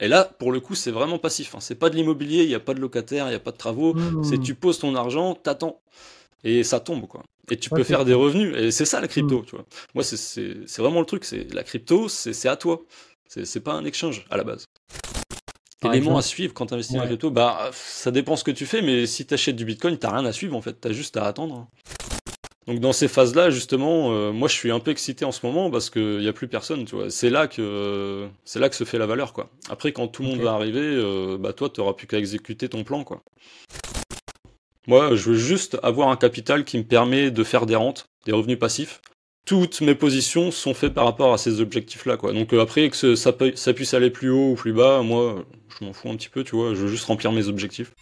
Et là, pour le coup, c'est vraiment passif, hein. C'est pas de l'immobilier, il n'y a pas de locataire, il n'y a pas de travaux. C'est Hmm. tu poses ton argent, t'attends. Et ça tombe, quoi. Et tu peux Ok, faire des revenus. Et c'est ça la hmm. crypto, tu vois. Moi, c'est vraiment le truc. C'est la crypto, c'est à toi. C'est pas un exchange à la base. Par L'élément à exemple, suivre quand tu investis dans la ouais. crypto, bah, ça dépend ce que tu fais, mais si tu achètes du bitcoin, t'as rien à suivre en fait. T'as juste à attendre, hein. Donc dans ces phases-là, justement, moi je suis un peu excité en ce moment parce qu'il n'y a plus personne, tu vois. C'est là que se fait la valeur, quoi. Après, quand tout le monde Ok. va arriver, bah toi, tu n'auras plus qu'à exécuter ton plan, quoi. Moi, je veux juste avoir un capital qui me permet de faire des rentes, des revenus passifs. Toutes mes positions sont faites par rapport à ces objectifs-là, quoi. Donc après, que ça puisse aller plus haut ou plus bas, moi, je m'en fous un petit peu, tu vois. Je veux juste remplir mes objectifs.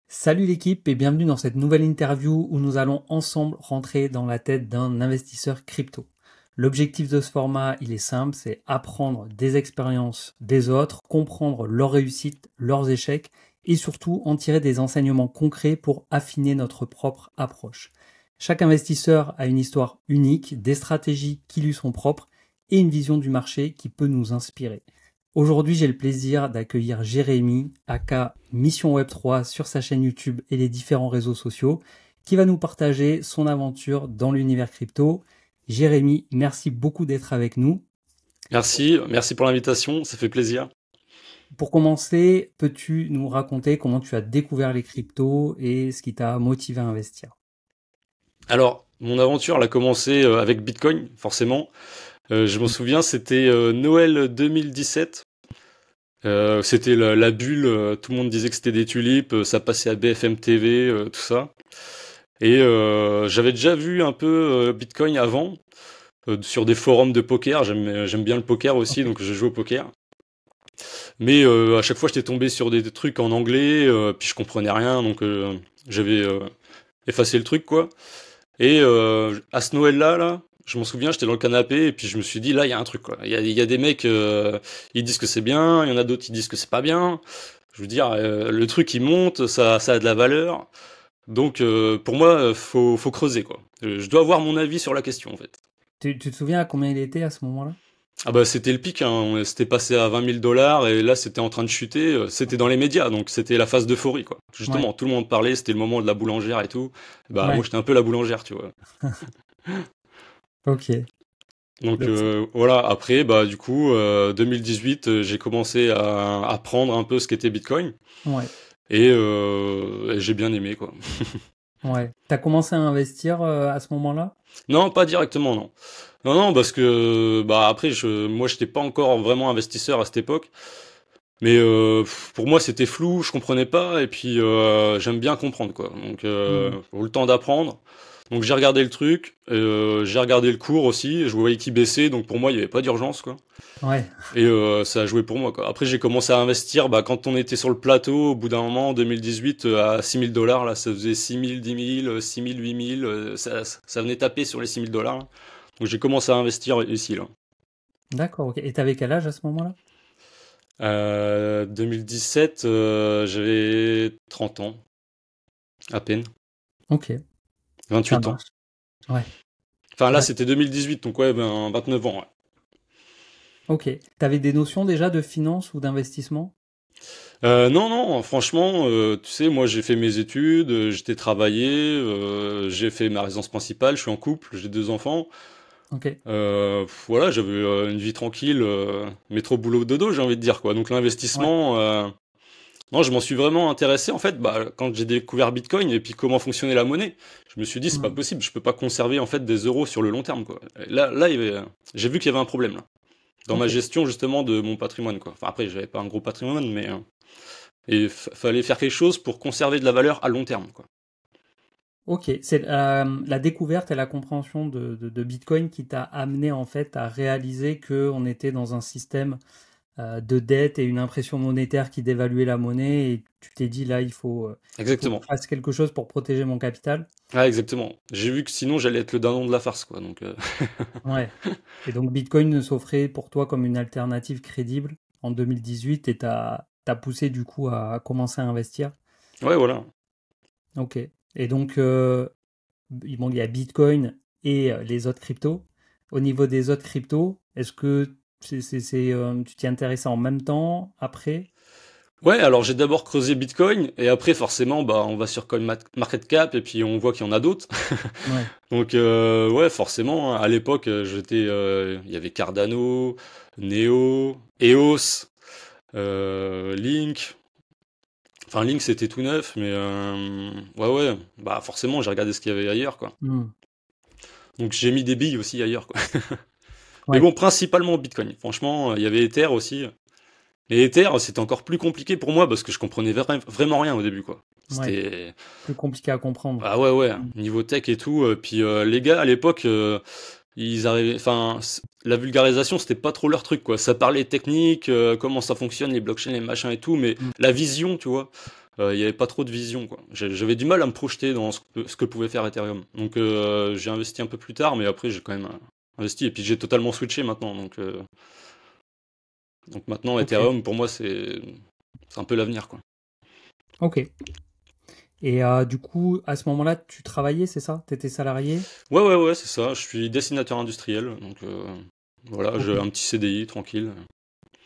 Salut l'équipe et bienvenue dans cette nouvelle interview où nous allons ensemble rentrer dans la tête d'un investisseur crypto. L'objectif de ce format, il est simple, c'est apprendre des expériences des autres, comprendre leurs réussites, leurs échecs et surtout en tirer des enseignements concrets pour affiner notre propre approche. Chaque investisseur a une histoire unique, des stratégies qui lui sont propres et une vision du marché qui peut nous inspirer. Aujourd'hui, j'ai le plaisir d'accueillir Jérémy, aka Mission Web 3 sur sa chaîne YouTube et les différents réseaux sociaux, qui va nous partager son aventure dans l'univers crypto. Jérémy, merci beaucoup d'être avec nous. Merci pour l'invitation, ça fait plaisir. Pour commencer, peux-tu nous raconter comment tu as découvert les cryptos et ce qui t'a motivé à investir? Alors, mon aventure, elle a commencé avec Bitcoin, forcément. Je me souviens, c'était Noël 2017. C'était la bulle, tout le monde disait que c'était des tulipes, ça passait à BFM TV, tout ça. Et j'avais déjà vu un peu Bitcoin avant, sur des forums de poker. J'aime bien le poker aussi, Ok. donc je joue au poker. Mais à chaque fois, j'étais tombé sur des trucs en anglais, puis je comprenais rien, donc j'avais effacé le truc, quoi. Et à ce Noël-là, là, je m'en souviens, j'étais dans le canapé et puis je me suis dit, là, il y a un truc, quoi. Il y a des mecs, ils disent que c'est bien, il y en a d'autres, qui disent que c'est pas bien. Je veux dire, le truc, il monte, ça a de la valeur. Donc, pour moi, faut creuser, quoi. Je dois avoir mon avis sur la question, en fait. Tu te souviens à combien il était à ce moment-là? Ah bah, c'était le pic, hein. C'était passé à 20 000 dollars et là, c'était en train de chuter. C'était dans les médias, donc c'était la phase d'euphorie, quoi. Ouais, Justement, tout le monde parlait, c'était le moment de la boulangère et tout. Bah, moi, ouais, j'étais un peu la boulangère, tu vois. ok. Donc Donc, voilà, après, bah, du coup, 2018, j'ai commencé à apprendre un peu ce qu'était Bitcoin ouais, et j'ai bien aimé, quoi. ouais. T'as commencé à investir à ce moment-là? Non, pas directement, non. Non, non, parce que bah après, moi, j'étais pas encore vraiment investisseur à cette époque, mais pour moi, c'était flou, je comprenais pas, et puis j'aime bien comprendre, quoi. Donc, Hmm. pour le temps d'apprendre. Donc j'ai regardé le truc, j'ai regardé le cours aussi, je voyais qu'il baissait, donc pour moi, il y avait pas d'urgence, quoi. Ouais, Et ça a joué pour moi, quoi. Après, j'ai commencé à investir bah, quand on était sur le plateau, au bout d'un moment, en 2018, à 6 000 dollars. Là, ça faisait 6 000, 10 000, 6 000, 8 000. Ça venait taper sur les 6 000 dollars. Donc, j'ai commencé à investir ici, là. d'accord, ok. Et t'avais quel âge à ce moment-là? 2017, j'avais 30 ans, à peine. Ok, ça 28 ans. marche. Ouais, Enfin, là, d'accord. c'était 2018, donc ouais, ben, 29 ans, ouais. Ok. T'avais des notions déjà de finance ou d'investissement? Non, non, franchement, tu sais, moi j'ai fait mes études, j'étais travaillé, j'ai fait ma résidence principale, je suis en couple, j'ai 2 enfants. Ok. Voilà, j'avais une vie tranquille, métro boulot dodo, j'ai envie de dire quoi. Donc Ouais. l'investissement, non, je m'en suis vraiment intéressé en fait, bah, quand j'ai découvert Bitcoin et puis comment fonctionnait la monnaie. Je me suis dit c'est pas Hmm. possible, je peux pas conserver en fait des euros sur le long terme quoi. Et là, j'ai vu qu'il y avait un problème là, dans ma Ok. gestion justement de mon patrimoine quoi. Enfin après, j'avais pas un gros patrimoine, mais et fallait faire quelque chose pour conserver de la valeur à long terme quoi. Ok. C'est la découverte et la compréhension de Bitcoin qui t'a amené en fait à réaliser que on était dans un système de dette et une impression monétaire qui dévaluait la monnaie et tu t'es dit là il faut que je Exactement. fasse quelque chose pour protéger mon capital. Ah exactement. J'ai vu que sinon j'allais être le dindon de la farce quoi. Donc Ouais. Et donc Bitcoin s'offrait pour toi comme une alternative crédible en 2018 et t'as poussé du coup à commencer à investir. ouais voilà. Ok. Et donc bon, il y a Bitcoin et les autres cryptos. Au niveau des autres cryptos, est-ce que tu t'y intéressais en même temps, après? Ouais, alors j'ai d'abord creusé Bitcoin, et après forcément, bah, on va sur CoinMarketCap, et puis on voit qu'il y en a d'autres. Ouais. Donc ouais, forcément, hein, à l'époque, il y avait Cardano, Neo, EOS, Link. Enfin, Link c'était tout neuf, mais ouais, ouais, bah forcément, j'ai regardé ce qu'il y avait ailleurs, quoi. Hmm. Donc j'ai mis des billes aussi ailleurs, quoi. Mais Ouais. bon, principalement Bitcoin. Franchement, il y avait Ether aussi. Et Ether, c'était encore plus compliqué pour moi parce que je comprenais vraiment rien au début, quoi. Ouais. C'était Plus compliqué à comprendre. ah ouais, ouais, Hmm. niveau tech et tout. Puis les gars à l'époque, ils arrivaient, enfin, la vulgarisation, c'était pas trop leur truc, quoi. Ça parlait technique, comment ça fonctionne, les blockchains, les machins et tout, mais Hmm. la vision, tu vois, il y avait pas trop de vision, quoi. J'avais du mal à me projeter dans ce que pouvait faire Ethereum. Donc j'ai investi un peu plus tard, mais après j'ai quand même investi. Et puis j'ai totalement switché maintenant. Donc maintenant, Ok. Ethereum, pour moi, c'est un peu l'avenir, quoi. Ok. Et du coup, à ce moment-là, tu travaillais, c'est ça? Tu étais salarié? Ouais, ouais, ouais, c'est ça. Je suis dessinateur industriel, donc voilà, Ok. j'ai un petit CDI tranquille.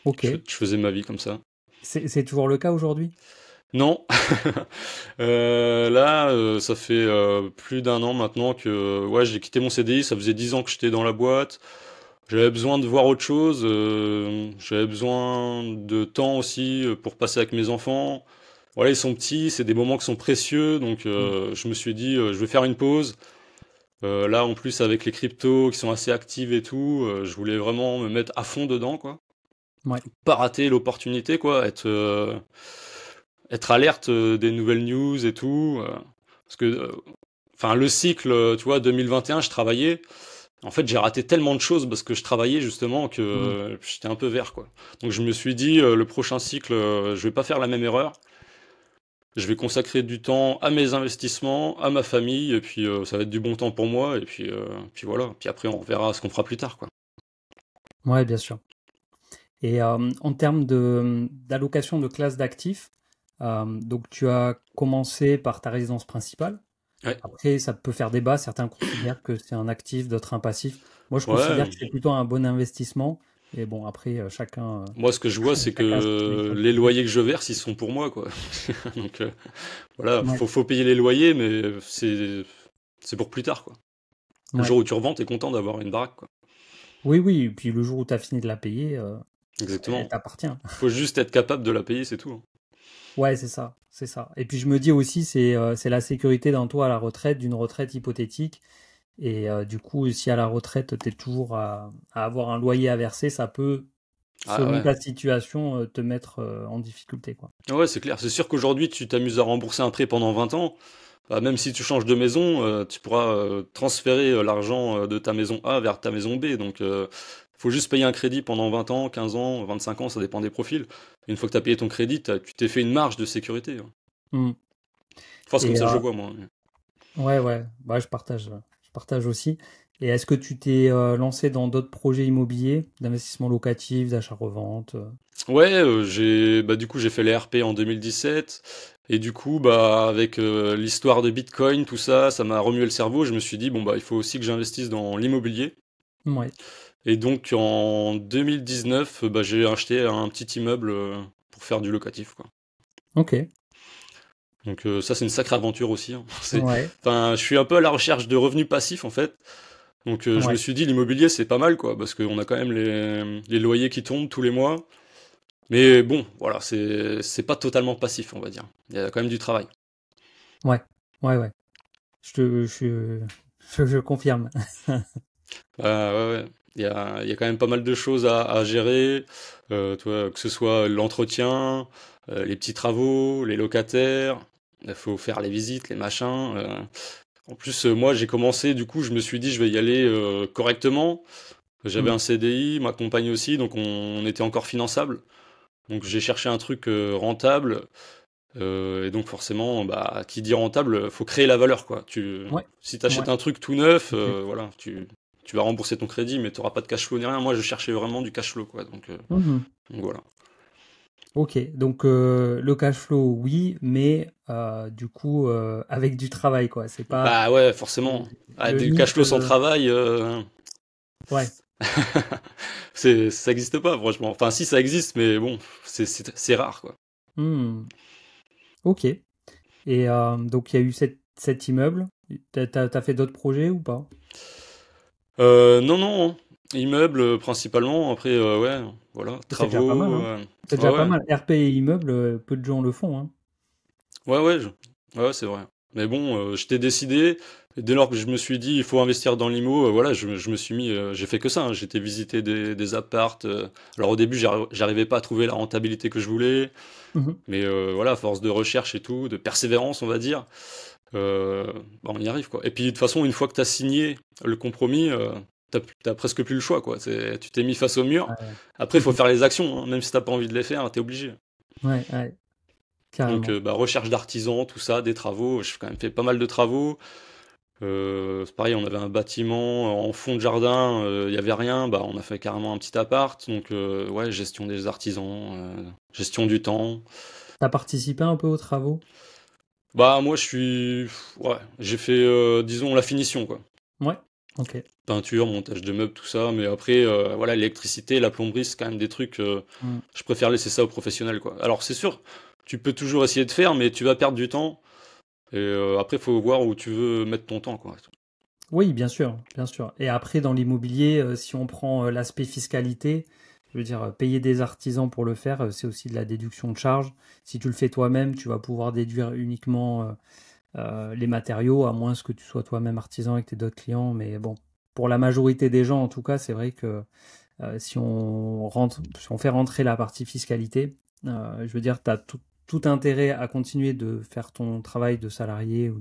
Ok. Je faisais ma vie comme ça. C'est toujours le cas aujourd'hui? Non, là, ça fait plus d'un an maintenant que ouais, j'ai quitté mon CDI. Ça faisait 10 ans que j'étais dans la boîte. J'avais besoin de voir autre chose. J'avais besoin de temps aussi pour passer avec mes enfants. Voilà, ils sont petits, c'est des moments qui sont précieux, donc Hmm. je me suis dit, je vais faire une pause. Là, en plus, avec les cryptos qui sont assez actives et tout, je voulais vraiment me mettre à fond dedans, quoi. Ouais. Pas rater l'opportunité, quoi. Être alerte des nouvelles news et tout. Parce que, enfin, le cycle, tu vois, 2021, je travaillais. En fait, j'ai raté tellement de choses parce que je travaillais justement que Hmm. j'étais un peu vert, quoi. Donc je me suis dit, le prochain cycle, je vais pas faire la même erreur. Je vais consacrer du temps à mes investissements, à ma famille, et puis ça va être du bon temps pour moi, et puis voilà. Puis après, on verra ce qu'on fera plus tard, quoi. Ouais, bien sûr. Et en termes d'allocation de classe d'actifs, donc tu as commencé par ta résidence principale. Ouais. Après, ça peut faire débat. Certains considèrent que c'est un actif, d'autres un passif. Moi, je considère Ouais. que c'est plutôt un bon investissement. Et bon, après, Moi, ce que je vois, c'est chacun a que son les point de vue. loyers que je verse, ils sont pour moi, quoi. Donc voilà, Ouais, faut payer les loyers, mais c'est pour plus tard, quoi. Le ouais. jour où tu revends, t'es content d'avoir une baraque, quoi. Oui, oui. Et puis le jour où tu as fini de la payer, elle Exactement. t'appartient. Faut juste être capable de la payer, c'est tout, hein. Ouais, c'est ça, c'est ça. Et puis je me dis aussi, c'est la sécurité d'un toi à la retraite, d'une retraite hypothétique. Et du coup, si à la retraite, tu es toujours à avoir un loyer à verser, ça peut, Ah selon ouais. ta situation, te mettre en difficulté, quoi. Ouais, c'est clair. C'est sûr qu'aujourd'hui, tu t'amuses à rembourser un prêt pendant 20 ans. Bah, même si tu changes de maison, tu pourras transférer l'argent de ta maison A vers ta maison B. Donc, faut juste payer un crédit pendant 20 ans, 15 ans, 25 ans, ça dépend des profils. Une fois que tu as payé ton crédit, tu t'es fait une marge de sécurité, hein. Hmm. Enfin, c'est comme Et ça que je le vois, moi. ouais, ouais, bah, je partage aussi. Et est-ce que tu t'es lancé dans d'autres projets immobiliers, d'investissement locatif, d'achat-revente? Ouais, bah, du coup, j'ai fait les RP en 2017. Et du coup, bah, avec l'histoire de Bitcoin, tout ça, ça m'a remué le cerveau. Je me suis dit, bon, bah, il faut aussi que j'investisse dans l'immobilier. Ouais, Et donc en 2019, bah, j'ai acheté un petit immeuble pour faire du locatif, quoi. ok, Donc ça, c'est une sacrée aventure aussi, hein. ouais, Enfin, je suis un peu à la recherche de revenus passifs en fait. Donc je me ouais, suis dit l'immobilier c'est pas mal quoi, parce qu'on a quand même les loyers qui tombent tous les mois. Mais bon, voilà, c'est pas totalement passif, on va dire. Il y a quand même du travail. ouais, ouais, ouais. Je confirme. Ouais, ouais. Il y a quand même pas mal de choses à gérer, tu vois, que ce soit l'entretien, les petits travaux, les locataires, il faut faire les visites, les machins. En plus, moi, j'ai commencé, du coup, je me suis dit, je vais y aller correctement. J'avais Hmm. un CDI, ma compagne aussi, donc on était encore finançable. Donc j'ai cherché un truc rentable. Et donc forcément, bah, qui dit rentable, faut créer la valeur, quoi. Ouais, Si tu achètes ouais, un truc tout neuf, ok. voilà, tu vas rembourser ton crédit, mais tu n'auras pas de cash flow ni rien. Moi, je cherchais vraiment du cash flow, quoi. Donc Mhm. voilà. Ok, donc le cash flow, oui, mais du coup, avec du travail, quoi. C'est pas Bah ouais, forcément. Ah, le du cash mythe. flow sans travail, Ouais. ça existe pas, franchement. Enfin, si, ça existe, mais bon, c'est rare, quoi. Hmm. Ok. Et donc, il y a eu cet immeuble. T'as fait d'autres projets ou pas? Non, non, hein. Immeuble principalement. Après, ouais, voilà, C'est déjà pas mal, travaux. hein. C'est Ouais, déjà pas ouais, mal. RP et immeuble, peu de gens le font, hein. ouais, ouais, ouais, c'est vrai. Mais bon, j'étais décidé. Et dès lors que je me suis dit, il faut investir dans l'IMO, voilà, je me suis mis, j'ai fait que ça, hein. J'étais visiter des appartes. Alors au début, j'arrivais pas à trouver la rentabilité que je voulais, Mhm. mais voilà, à force de recherche et tout, de persévérance, on va dire, euh, bah, on y arrive, quoi. Et puis de toute façon, une fois que tu as signé le compromis, t'as presque plus le choix, quoi. Tu t'es mis face au mur. Ouais. Après, il faut faire les actions, hein. Même si t'as pas envie de les faire, t'es obligé. Ouais, ouais, Donc, carrément. bah, recherche d'artisans, tout ça, des travaux. J'ai quand même fait pas mal de travaux. C'est pareil, on avait un bâtiment en fond de jardin, il y avait rien. Bah, on a fait carrément un petit appart. Donc, ouais, gestion des artisans, gestion du temps. T'as participé un peu aux travaux? Bah, moi, ouais, j'ai fait, disons, la finition, quoi. Ouais. Ok. Peinture, montage de meubles, tout ça. Mais après, voilà, l'électricité, la plomberie, c'est quand même des trucs. Hmm. Je préfère laisser ça aux professionnels, quoi. Alors, c'est sûr, tu peux toujours essayer de faire, mais tu vas perdre du temps. Et après, il faut voir où tu veux mettre ton temps, quoi. Oui, bien sûr, bien sûr. Et après, dans l'immobilier, si on prend l'aspect fiscalité, je veux dire, payer des artisans pour le faire, c'est aussi de la déduction de charges. Si tu le fais toi-même, tu vas pouvoir déduire uniquement les matériaux, à moins que tu sois toi-même artisan et que tu aies d'autres clients. Mais bon, pour la majorité des gens, en tout cas, c'est vrai que si on fait rentrer la partie fiscalité, je veux dire, tu as tout intérêt à continuer de faire ton travail de salarié ou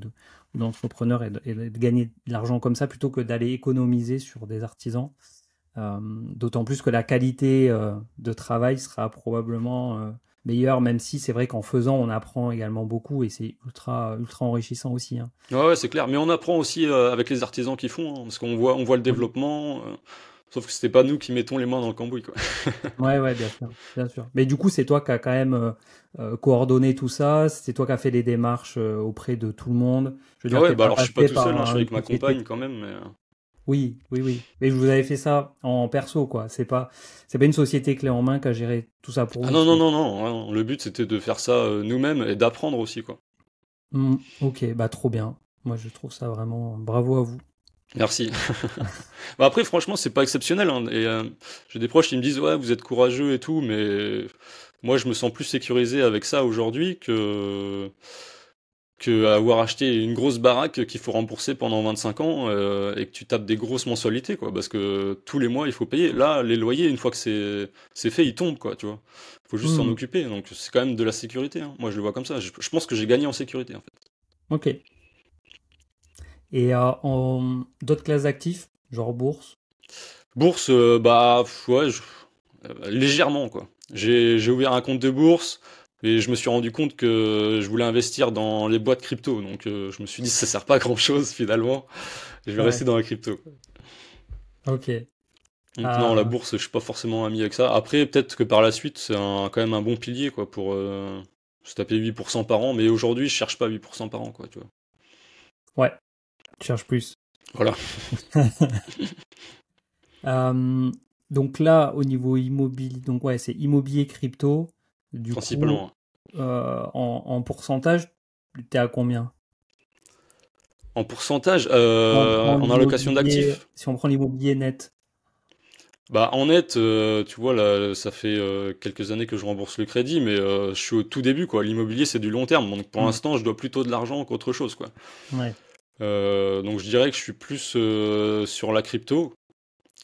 d'entrepreneur et de gagner de l'argent comme ça plutôt que d'aller économiser sur des artisans. D'autant plus que la qualité de travail sera probablement meilleure, même si c'est vrai qu'en faisant, on apprend également beaucoup et c'est ultra, ultra enrichissant aussi, hein. Ouais, ouais, c'est clair. Mais on apprend aussi avec les artisans qui font, hein, parce qu'on voit le Oui. développement. Sauf que c'était pas nous qui mettons les mains dans le cambouis, quoi. Ouais, ouais, bien sûr, bien sûr. Mais du coup, c'est toi qui as quand même coordonné tout ça, c'est toi qui as fait les démarches auprès de tout le monde. Je veux Ah dire, ouais, t'es bah pas alors je suis pas passé tout seul, hein, je par suis une avec ma société. compagne quand même. Mais, Oui, oui, oui. Mais vous avez fait ça en perso, quoi. C'est pas une société clé en main qui a géré tout ça pour ah vous. non, non, non, non, non, le but c'était de faire ça nous-mêmes et d'apprendre aussi, quoi. Ok, bah trop bien. Moi, je trouve ça vraiment bravo à vous. Merci. Bah après, franchement, c'est pas exceptionnel, hein. Et j'ai des proches qui me disent, ouais, vous êtes courageux et tout, mais moi, je me sens plus sécurisé avec ça aujourd'hui que avoir acheté une grosse baraque qu'il faut rembourser pendant 25 ans et que tu tapes des grosses mensualités, quoi, parce que tous les mois, il faut payer. Là, les loyers, une fois que c'est fait, ils tombent, quoi, tu vois. Faut juste s'en Hmm, occuper, donc c'est quand même de la sécurité, hein. Moi, je le vois comme ça. Je pense que j'ai gagné en sécurité, en fait. ok. Et en d'autres classes d'actifs, genre bourse. Bourse, bah, ouais, légèrement, quoi. J'ai ouvert un compte de bourse et je me suis rendu compte que je voulais investir dans les boîtes crypto, donc je me suis dit ça sert pas à grand-chose finalement. Je vais Ouais. rester dans la crypto, quoi. Ok. Donc non, la Ah, bourse, je suis pas forcément ami avec ça. Après, peut-être que par la suite, c'est quand même un bon pilier, quoi, pour se taper 8% par an, mais aujourd'hui, je cherche pas 8% par an, quoi, tu vois. ouais. Tu cherches plus. Voilà, Euh, donc là, au niveau immobilier, donc ouais, c'est immobilier crypto. Du coup, principalement. en pourcentage, t'es à combien? En pourcentage, Si on prend en allocation l'immobilier, d'actifs, si on prend l'immobilier net. bah en net, tu vois, là, ça fait quelques années que je rembourse le crédit, mais je suis au tout début, quoi. L'immobilier, c'est du long terme, donc pour Hmm, l'instant, je dois plutôt de l'argent qu'autre chose, quoi. ouais. Donc je dirais que je suis plus sur la crypto,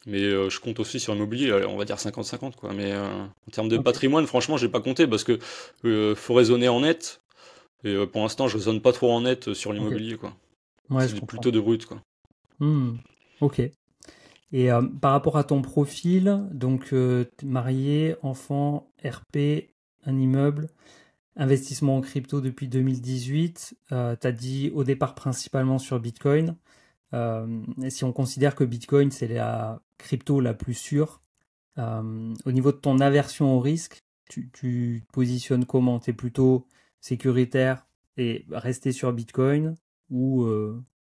mais je compte aussi sur l'immobilier, allez, on va dire 50-50, quoi. Mais en termes de Ok. patrimoine, franchement, j'ai pas compté parce que faut raisonner en net, et pour l'instant, je raisonne pas trop en net sur Ok. l'immobilier, quoi. Ouais, C'est je comprends. plutôt de brut, quoi. Hmm, ok. Et par rapport à ton profil, donc marié, enfant, RP, un immeuble, investissement en crypto depuis 2018. Tu as dit au départ principalement sur Bitcoin. Et si on considère que Bitcoin, c'est la crypto la plus sûre, au niveau de ton aversion au risque, tu te positionnes comment? T'es plutôt sécuritaire et rester sur Bitcoin ou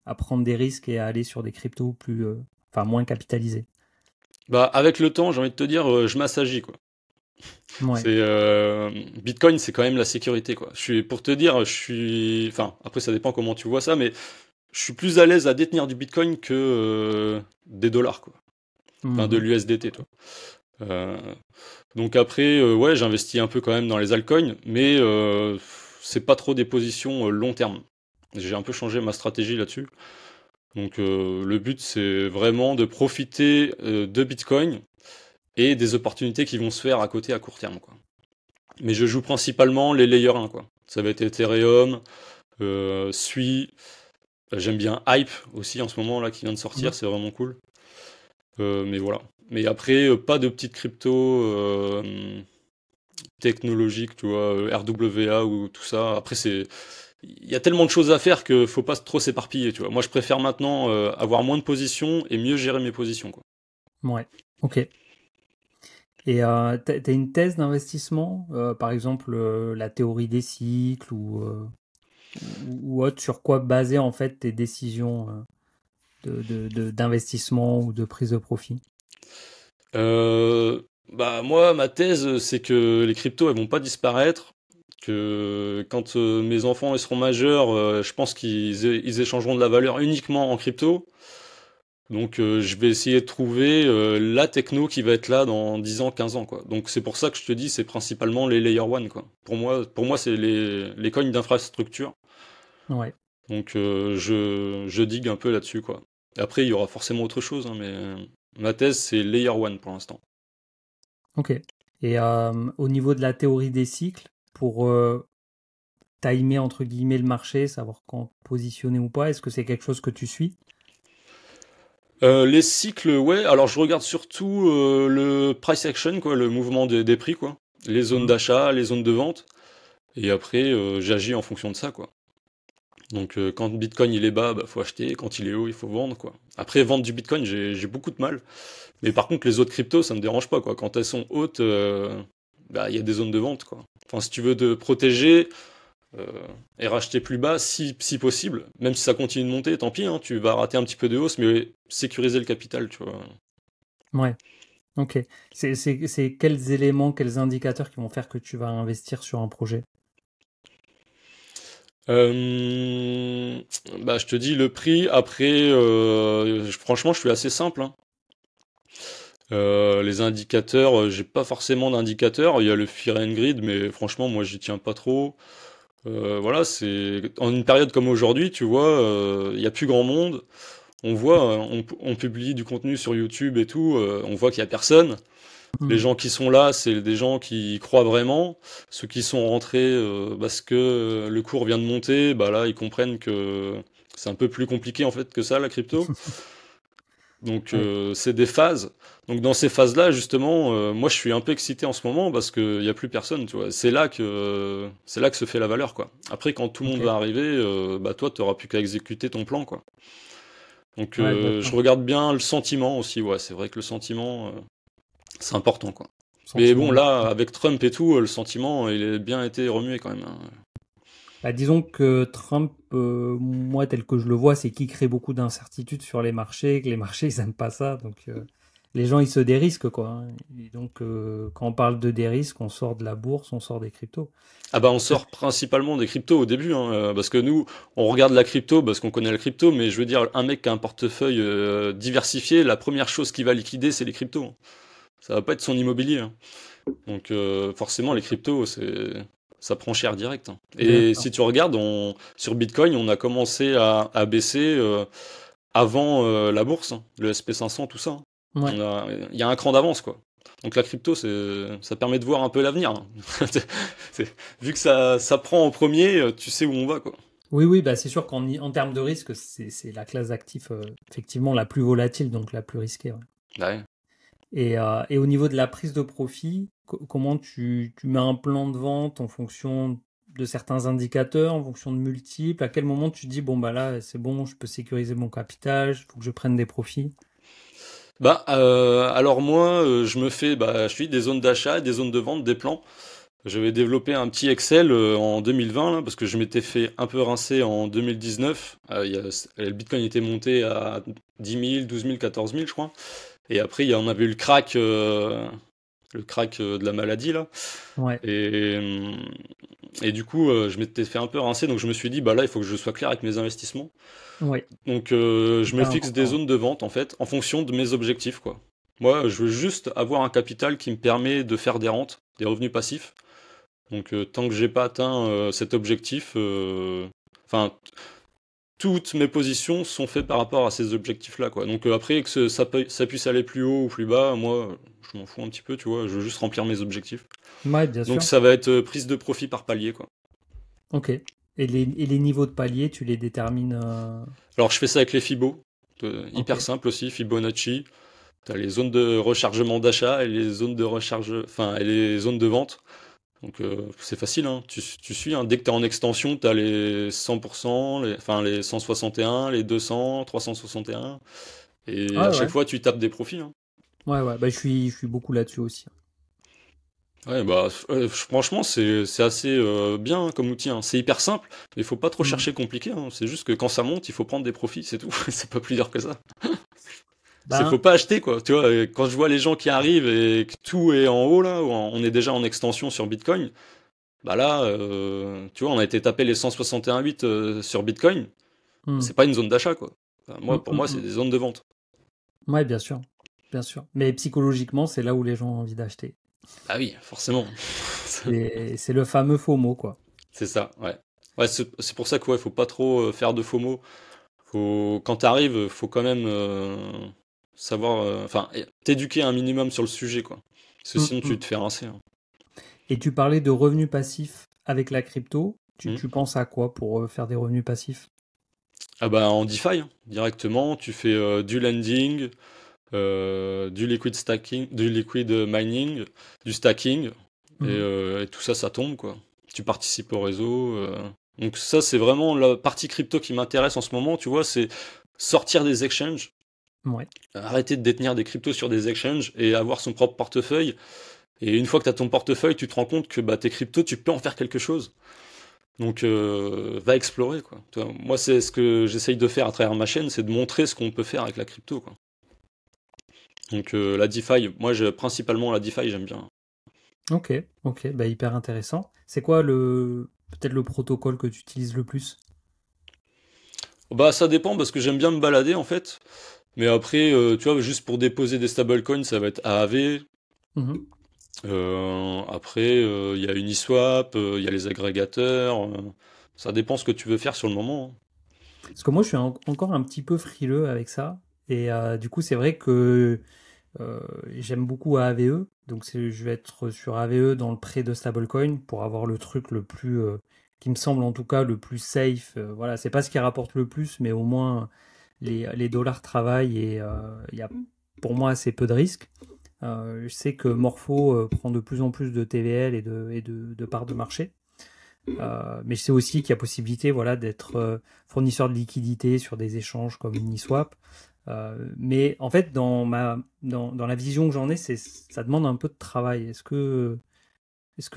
à prendre des risques et à aller sur des cryptos plus, enfin moins capitalisés? Bah, avec le temps, j'ai envie de te dire, je m'assagis, quoi. Ouais. C'est Bitcoin, c'est quand même la sécurité, quoi. Pour te dire, enfin, après ça dépend comment tu vois ça, mais je suis plus à l'aise à détenir du Bitcoin que des dollars, quoi. Enfin, de Mhm. l'USDT, toi. Euh, donc après, ouais, j'investis un peu quand même dans les altcoins, mais c'est pas trop des positions long terme. J'ai un peu changé ma stratégie là-dessus. Donc le but, c'est vraiment de profiter de Bitcoin et des opportunités qui vont se faire à côté à court terme, quoi. Mais je joue principalement les layer 1, quoi. Ça va être Ethereum, Sui. J'aime bien Hype aussi en ce moment là qui vient de Mhm. sortir, c'est vraiment cool. Mais voilà. Mais après, pas de petites cryptos technologiques, tu vois, RWA ou tout ça. Après, il y a tellement de choses à faire que faut pas trop s'éparpiller, tu vois. Moi, je préfère maintenant avoir moins de positions et mieux gérer mes positions, quoi. Ouais. Ok. Et t'as une thèse d'investissement, par exemple la théorie des cycles ou autre, sur quoi baser en fait tes décisions d'investissement ou de prise de profit? Euh, Bah moi, ma thèse, c'est que les cryptos, elles vont pas disparaître. Que quand mes enfants ils seront majeurs, je pense ils échangeront de la valeur uniquement en crypto. Donc je vais essayer de trouver la techno qui va être là dans 10 ans, 15 ans, quoi. Donc c'est pour ça que je te dis, c'est principalement les layer one, quoi. Pour moi c'est les coins d'infrastructure. Ouais. Donc je digue un peu là-dessus, quoi. Et après, il y aura forcément autre chose, hein, mais ma thèse, c'est layer one pour l'instant. Ok. Et au niveau de la théorie des cycles, pour timer entre guillemets le marché, savoir quand positionner ou pas, est-ce que c'est quelque chose que tu suis? Les cycles, ouais. Alors je regarde surtout le price action, quoi, le mouvement des prix, quoi. Les zones Mhm. d'achat, les zones de vente. Et après, j'agis en fonction de ça, quoi. Donc quand Bitcoin il est bas, bah, faut acheter. Quand il est haut, il faut vendre, quoi. Après, vendre du Bitcoin, j'ai beaucoup de mal. Mais par contre, les autres cryptos, ça me dérange pas, quoi. Quand elles sont hautes, bah, il y a des zones de vente, quoi. Enfin, si tu veux te protéger euh, et racheter plus bas, si possible, même si ça continue de monter, tant pis, hein, tu vas rater un petit peu de hausse, mais sécuriser le capital, tu vois. Ouais. Ok. C'est quels éléments, quels indicateurs qui vont faire que tu vas investir sur un projet? Euh, Bah, je te dis le prix. Après, franchement, je suis assez simple, hein. Les indicateurs, j'ai pas forcément d'indicateurs. Il y a le Fear and Greed, mais franchement, moi, j'y tiens pas trop. Voilà, c'est en une période comme aujourd'hui, tu vois, il y a plus grand monde. On voit, on publie du contenu sur YouTube et tout. On voit qu'il y a personne. Les Mhm. gens qui sont là, c'est des gens qui y croient vraiment. Ceux qui sont rentrés parce que le cours vient de monter, bah là, ils comprennent que c'est un peu plus compliqué en fait que ça, la crypto. Donc Ouais. c'est des phases. Donc dans ces phases-là, justement, moi je suis un peu excité en ce moment parce qu'il n'y a plus personne, tu vois. C'est là que se fait la valeur, quoi. Après, quand tout le monde Ok. va arriver, bah toi, tu n'auras plus qu'à exécuter ton plan, quoi. Donc Ouais, je vois je ça. regarde bien le sentiment aussi, ouais. C'est vrai que le sentiment, c'est important, quoi. Mais bon, Sentiment. là, avec Trump et tout, le sentiment, il a bien été remué quand même, hein. Bah, disons que Trump, moi, tel que je le vois, c'est qu'il crée beaucoup d'incertitudes sur les marchés, que les marchés, ils aiment pas ça. Donc, les gens, ils se dérisquent, quoi, hein. Et donc, quand on parle de dérisque, on sort de la bourse, on sort des cryptos. Ah bah on Après, sort principalement des cryptos au début, hein, parce que nous, on regarde la crypto parce qu'on connaît la crypto, mais je veux dire, un mec qui a un portefeuille diversifié, la première chose qu'il va liquider, c'est les cryptos, hein. Ça va pas être son immobilier, hein. Donc forcément, les cryptos, ça prend cher direct, hein. bien Et sûr. si tu regardes, sur Bitcoin, on a commencé à baisser avant la bourse, hein, le SP500, tout ça, hein. Ouais. Il y a un cran d'avance, quoi. Donc la crypto, ça permet de voir un peu l'avenir, hein. Vu que ça prend en premier, tu sais où on va, quoi. Oui, oui, bah, c'est sûr en termes de risque, c'est la classe d'actifs, effectivement, la plus volatile, donc la plus risquée. Ouais. Ouais. Et au niveau de la prise de profit, comment tu mets un plan de vente en fonction de certains indicateurs, en fonction de multiples? À quel moment tu dis, bon, bah là, c'est bon, je peux sécuriser mon capital, il faut que je prenne des profits? Bah, alors moi, je me fais, bah, je suis des zones d'achat, des zones de vente, des plans. J'avais développé un petit Excel en 2020 là, parce que je m'étais fait un peu rincer en 2019. Le Bitcoin était monté à 10 000, 12 000, 14 000, je crois. Et après, on avait eu le crack de la maladie là. Ouais, Et, du coup, je m'étais fait un peu rincer, donc je me suis dit, bah là, il faut que je sois clair avec mes investissements. ouais, Donc, je me hyper fixe des important. zones de vente en fait, en fonction de mes objectifs, quoi. Moi, je veux juste avoir un capital qui me permet de faire des rentes, des revenus passifs. Donc, tant que j'ai pas atteint cet objectif, enfin, toutes mes positions sont faites par rapport à ces objectifs-là, quoi. Donc, après, que ça puisse aller plus haut ou plus bas, moi, je m'en fous un petit peu, tu vois. Je veux juste remplir mes objectifs. Ouais, bien Donc, sûr. ça va être prise de profit par palier, quoi. Ok. Et les niveaux de palier, tu les détermines. Alors, je fais ça avec les Fibo, Ok. hyper simple aussi, Fibonacci. T'as les zones de rechargement d'achat et les zones de recharge, enfin, et les zones de vente. Donc c'est facile, hein. Tu suis, hein. Dès que tu es en extension, tu as les 100%, enfin les 161, les 200, 361. Et Ouais, à chaque ouais. fois, tu tapes des profits, hein. Ouais, ouais. Bah, je suis beaucoup là-dessus aussi. Ouais, bah, franchement, c'est assez bien hein, comme outil, hein. C'est hyper simple, mais il faut pas trop Hmm. chercher compliqué, hein. C'est juste que quand ça monte, il faut prendre des profits, c'est tout. C'est pas plus dur que ça. Faut Ben, pas acheter, quoi. Tu vois, quand je vois les gens qui arrivent et que tout est en haut, là, où on est déjà en extension sur Bitcoin, bah là, tu vois, on a été taper les 161,8 sur Bitcoin. hmm. C'est pas une zone d'achat, quoi. Enfin, Hmm, pour hmm, moi, c'est hmm. des zones de vente. Ouais, bien sûr. Bien sûr. Mais psychologiquement, c'est là où les gens ont envie d'acheter. Ah oui, forcément. C'est le fameux FOMO, quoi. C'est ça, ouais. Ouais, c'est pour ça qu'il faut pas trop faire de FOMO. Quand t'arrives, faut quand même savoir, enfin, t'éduquer un minimum sur le sujet, quoi. Parce que Hmm, sinon, hmm. tu te fais rincer, hein. Et tu parlais de revenus passifs avec la crypto. Tu, Hmm. tu penses à quoi pour faire des revenus passifs? Ah bah, en DeFi, hein, directement, tu fais du lending, du liquid mining, du stacking, Mhm. et tout ça, ça tombe, quoi. Tu participes au réseau. Donc ça, c'est vraiment la partie crypto qui m'intéresse en ce moment, tu vois, c'est sortir des exchanges, Ouais. arrêter de détenir des cryptos sur des exchanges et avoir son propre portefeuille. Et une fois que tu as ton portefeuille, tu te rends compte que bah, tes cryptos, tu peux en faire quelque chose. Donc va explorer, quoi. Tu vois, moi, c'est ce que j'essaye de faire à travers ma chaîne, c'est de montrer ce qu'on peut faire avec la crypto, quoi. Donc la DeFi, moi principalement la DeFi j'aime bien. Ok, ok, bah hyper intéressant. C'est quoi peut-être le protocole que tu utilises le plus? Bah ça dépend parce que j'aime bien me balader en fait. Mais après, tu vois, juste pour déposer des stablecoins, ça va être AAV. Mhm. Après, il y a Uniswap, il y a les agrégateurs. Ça dépend ce que tu veux faire sur le moment, hein. Parce que moi, je suis encore un petit peu frileux avec ça. Et du coup, c'est vrai que euh, j'aime beaucoup AAVE. Donc, je vais être sur AAVE dans le prêt de stablecoin pour avoir le truc le plus, qui me semble en tout cas le plus safe. Voilà, c'est pas ce qui rapporte le plus, mais au moins les dollars travaillent et il y a pour moi assez peu de risques. Je sais que Morpho prend de plus en plus de TVL et de parts de marché. Mais je sais aussi qu'il y a possibilité voilà, d'être fournisseur de liquidités sur des échanges comme Uniswap. Mais en fait, dans la vision que j'en ai, ça demande un peu de travail. Est-ce que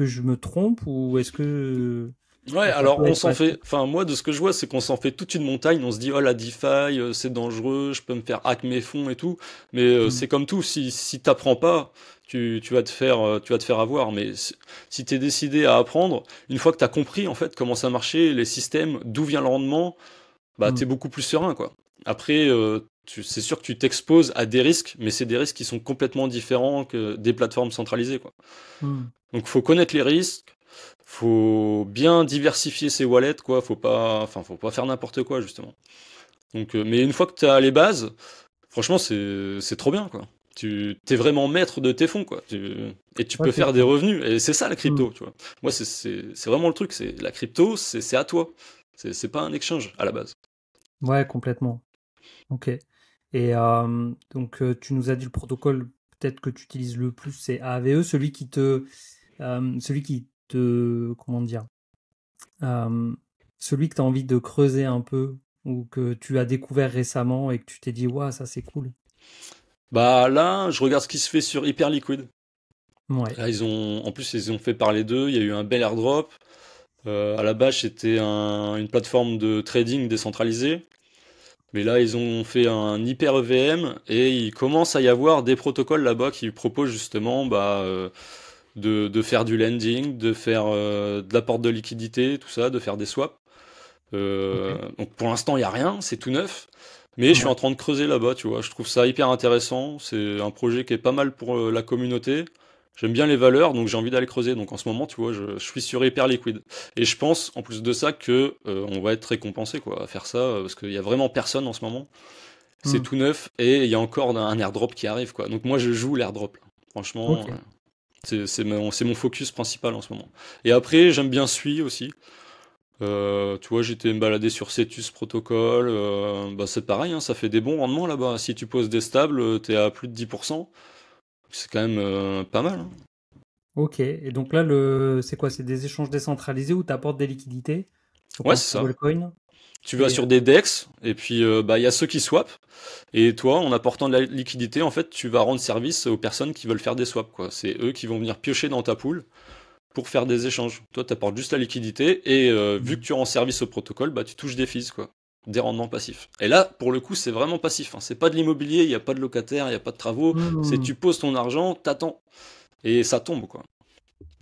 je me trompe ou est-ce que Ouais, ça alors peut on être s'en fait. facile? Enfin, moi, de ce que je vois, c'est qu'on s'en fait toute une montagne. On se dit, oh la DeFi, c'est dangereux, je peux me faire hack mes fonds et tout. Mais Hmm. c'est comme tout, si t'apprends pas, tu vas te faire avoir. Mais si t'es décidé à apprendre, une fois que t'as compris en fait comment ça marchait, les systèmes, d'où vient le rendement, bah Hmm. t'es beaucoup plus serein, quoi. Après, c'est sûr que tu t'exposes à des risques, mais c'est des risques qui sont complètement différents que des plateformes centralisées, quoi. Hmm. Donc faut connaître les risques, faut bien diversifier ses wallets, quoi. Faut pas faire n'importe quoi, justement. Donc, mais une fois que tu as les bases, franchement, c'est trop bien, quoi. Tu t'es vraiment maître de tes fonds, quoi. Et tu Ouais, peux c'est faire des cool. revenus. Et c'est ça la Hmm. crypto, tu vois. Moi, c'est vraiment le truc. C'est la crypto, c'est à toi. C'est pas un exchange à la base. Ouais, complètement. Ok. Et donc, tu nous as dit le protocole peut-être que tu utilises le plus, c'est AAVE, celui qui te, comment dire, euh, celui que tu as envie de creuser un peu ou que tu as découvert récemment et que tu t'es dit, waouh, ça c'est cool. Bah là, je regarde ce qui se fait sur Hyperliquid. Ouais. Là, en plus, ils ont fait parler d'eux. Il y a eu un bel airdrop. À la base, c'était une plateforme de trading décentralisée. Mais là, ils ont fait un hyper EVM et il commence à y avoir des protocoles là-bas qui proposent justement de faire du lending, de faire de l'apport de liquidité, tout ça, de faire des swaps. Ok. Donc pour l'instant, il n'y a rien, c'est tout neuf. Mais je suis Ouais. en train de creuser là-bas, tu vois. Je trouve ça hyper intéressant. C'est un projet qui est pas mal pour la communauté. J'aime bien les valeurs, donc j'ai envie d'aller creuser. Donc en ce moment, tu vois, je suis sur Hyper Liquid. Et je pense, en plus de ça, que on va être récompensé, quoi, à faire ça, parce qu'il y a vraiment personne en ce moment. C'est Hmm. tout neuf et il y a encore un airdrop qui arrive, quoi. Donc moi, je joue l'airdrop, là. Franchement, Ok. c'est mon focus principal en ce moment. Et après, j'aime bien Sui aussi. Tu vois, j'étais me balader sur Cetus Protocol. Bah, c'est pareil, hein, ça fait des bons rendements là-bas. Si tu poses des stables, t'es à plus de 10%. C'est quand même pas mal, hein. Ok. Et donc là, c'est quoi? C'est des échanges décentralisés où tu apportes des liquidités, donc Ouais, en c'est ça. stablecoin. Tu vas Et sur des DEX, et puis bah, il y a ceux qui swap. Et toi, en apportant de la liquidité, en fait, tu vas rendre service aux personnes qui veulent faire des swaps, quoi. C'est eux qui vont venir piocher dans ta pool pour faire des échanges. Toi, tu apportes juste la liquidité, et vu que tu rends service au protocole, bah, tu touches des fees, quoi. Des rendements passifs. Et là, pour le coup, c'est vraiment passif, hein. C'est pas de l'immobilier, il n'y a pas de locataire, il n'y a pas de travaux. C'est Hmm. tu poses ton argent, t'attends. Et ça tombe, quoi.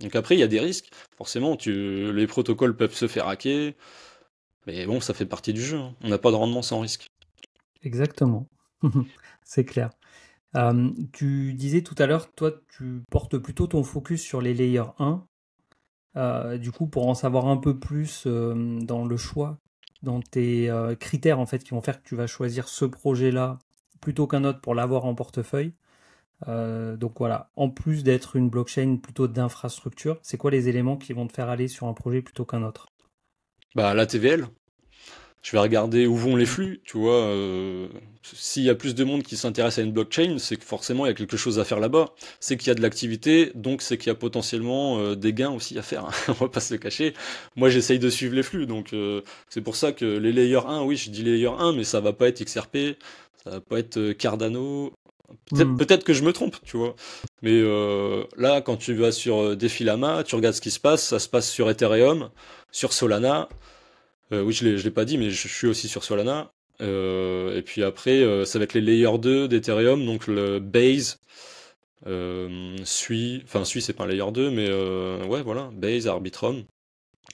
Donc après, il y a des risques. Forcément, les protocoles peuvent se faire hacker. Mais bon, ça fait partie du jeu, hein. On n'a pas de rendement sans risque. Exactement. C'est clair. Tu disais tout à l'heure, toi, tu portes plutôt ton focus sur les layers 1. Du coup, pour en savoir un peu plus dans le choix, dans tes critères en fait qui vont faire que tu vas choisir ce projet-là plutôt qu'un autre pour l'avoir en portefeuille. Donc voilà, en plus d'être une blockchain plutôt d'infrastructure, c'est quoi les éléments qui vont te faire aller sur un projet plutôt qu'un autre? Bah, la TVL, je vais regarder où vont les flux, tu vois. S'il y a plus de monde qui s'intéresse à une blockchain, c'est que forcément il y a quelque chose à faire là-bas. C'est qu'il y a de l'activité, donc c'est qu'il y a potentiellement des gains aussi à faire, hein. On va pas se le cacher. Moi j'essaye de suivre les flux, donc c'est pour ça que les layers 1, oui je dis layer 1, mais ça va pas être XRP, ça va pas être Cardano. Hmm. Peut-être que je me trompe, tu vois. Mais là, quand tu vas sur Defilama, tu regardes ce qui se passe, ça se passe sur Ethereum, sur Solana. Oui, je l'ai pas dit, mais je suis aussi sur Solana. Et puis après, ça va être les layers 2 d'Ethereum, donc le Base, Sui, enfin Sui c'est pas un layer 2, mais ouais voilà, Base, Arbitrum.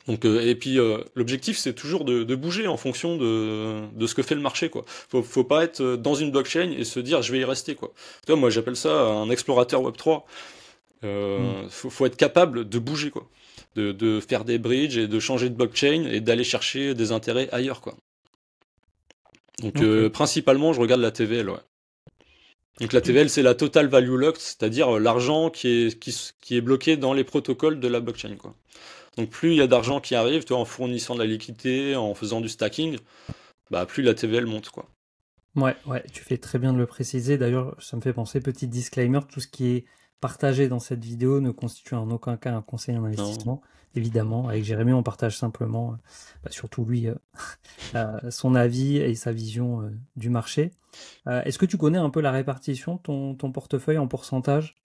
Donc, et puis l'objectif c'est toujours de bouger en fonction de ce que fait le marché, quoi. Faut pas être dans une blockchain et se dire je vais y rester, quoi. Toi, moi j'appelle ça un explorateur Web3. Hmm. Faut être capable de bouger, quoi. De faire des bridges et de changer de blockchain et d'aller chercher des intérêts ailleurs, quoi. Donc Ok. principalement, je regarde la TVL, ouais. Donc la Tu- TVL, c'est la total value locked, c'est-à-dire l'argent qui est bloqué dans les protocoles de la blockchain, quoi. Donc plus il y a d'argent qui arrive, toi, en fournissant de la liquidité, en faisant du stacking, bah plus la TVL monte, quoi. Ouais, ouais, tu fais très bien de le préciser. D'ailleurs, ça me fait penser, petit disclaimer, tout ce qui est partagé dans cette vidéo ne constitue en aucun cas un conseil en Non. investissement. Évidemment, avec Jérémy, on partage simplement, surtout lui, son avis et sa vision du marché. Est-ce que tu connais un peu la répartition de ton portefeuille en pourcentage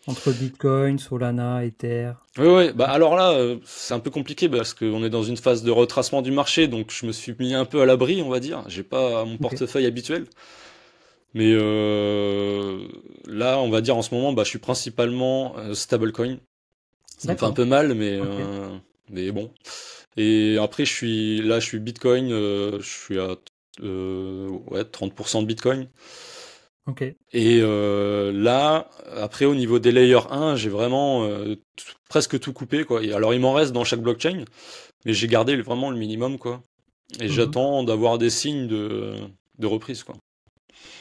entre Bitcoin, Solana, Ether? Oui, oui, bah alors là, c'est un peu compliqué parce qu'on est dans une phase de retracement du marché, donc je me suis mis un peu à l'abri, on va dire. J'ai pas mon Ok, portefeuille habituel. Mais là, on va dire en ce moment, bah, je suis principalement stablecoin. Ça me fait un d'accord. peu mal, Ok, mais bon. Et après, je suis Bitcoin, je suis à ouais, 30% de Bitcoin. ok, Et là, après, au niveau des layers 1, j'ai vraiment presque tout coupé, quoi. Et alors, il m'en reste dans chaque blockchain, mais j'ai gardé vraiment le minimum, quoi. Et mhm, j'attends d'avoir des signes de reprise, quoi.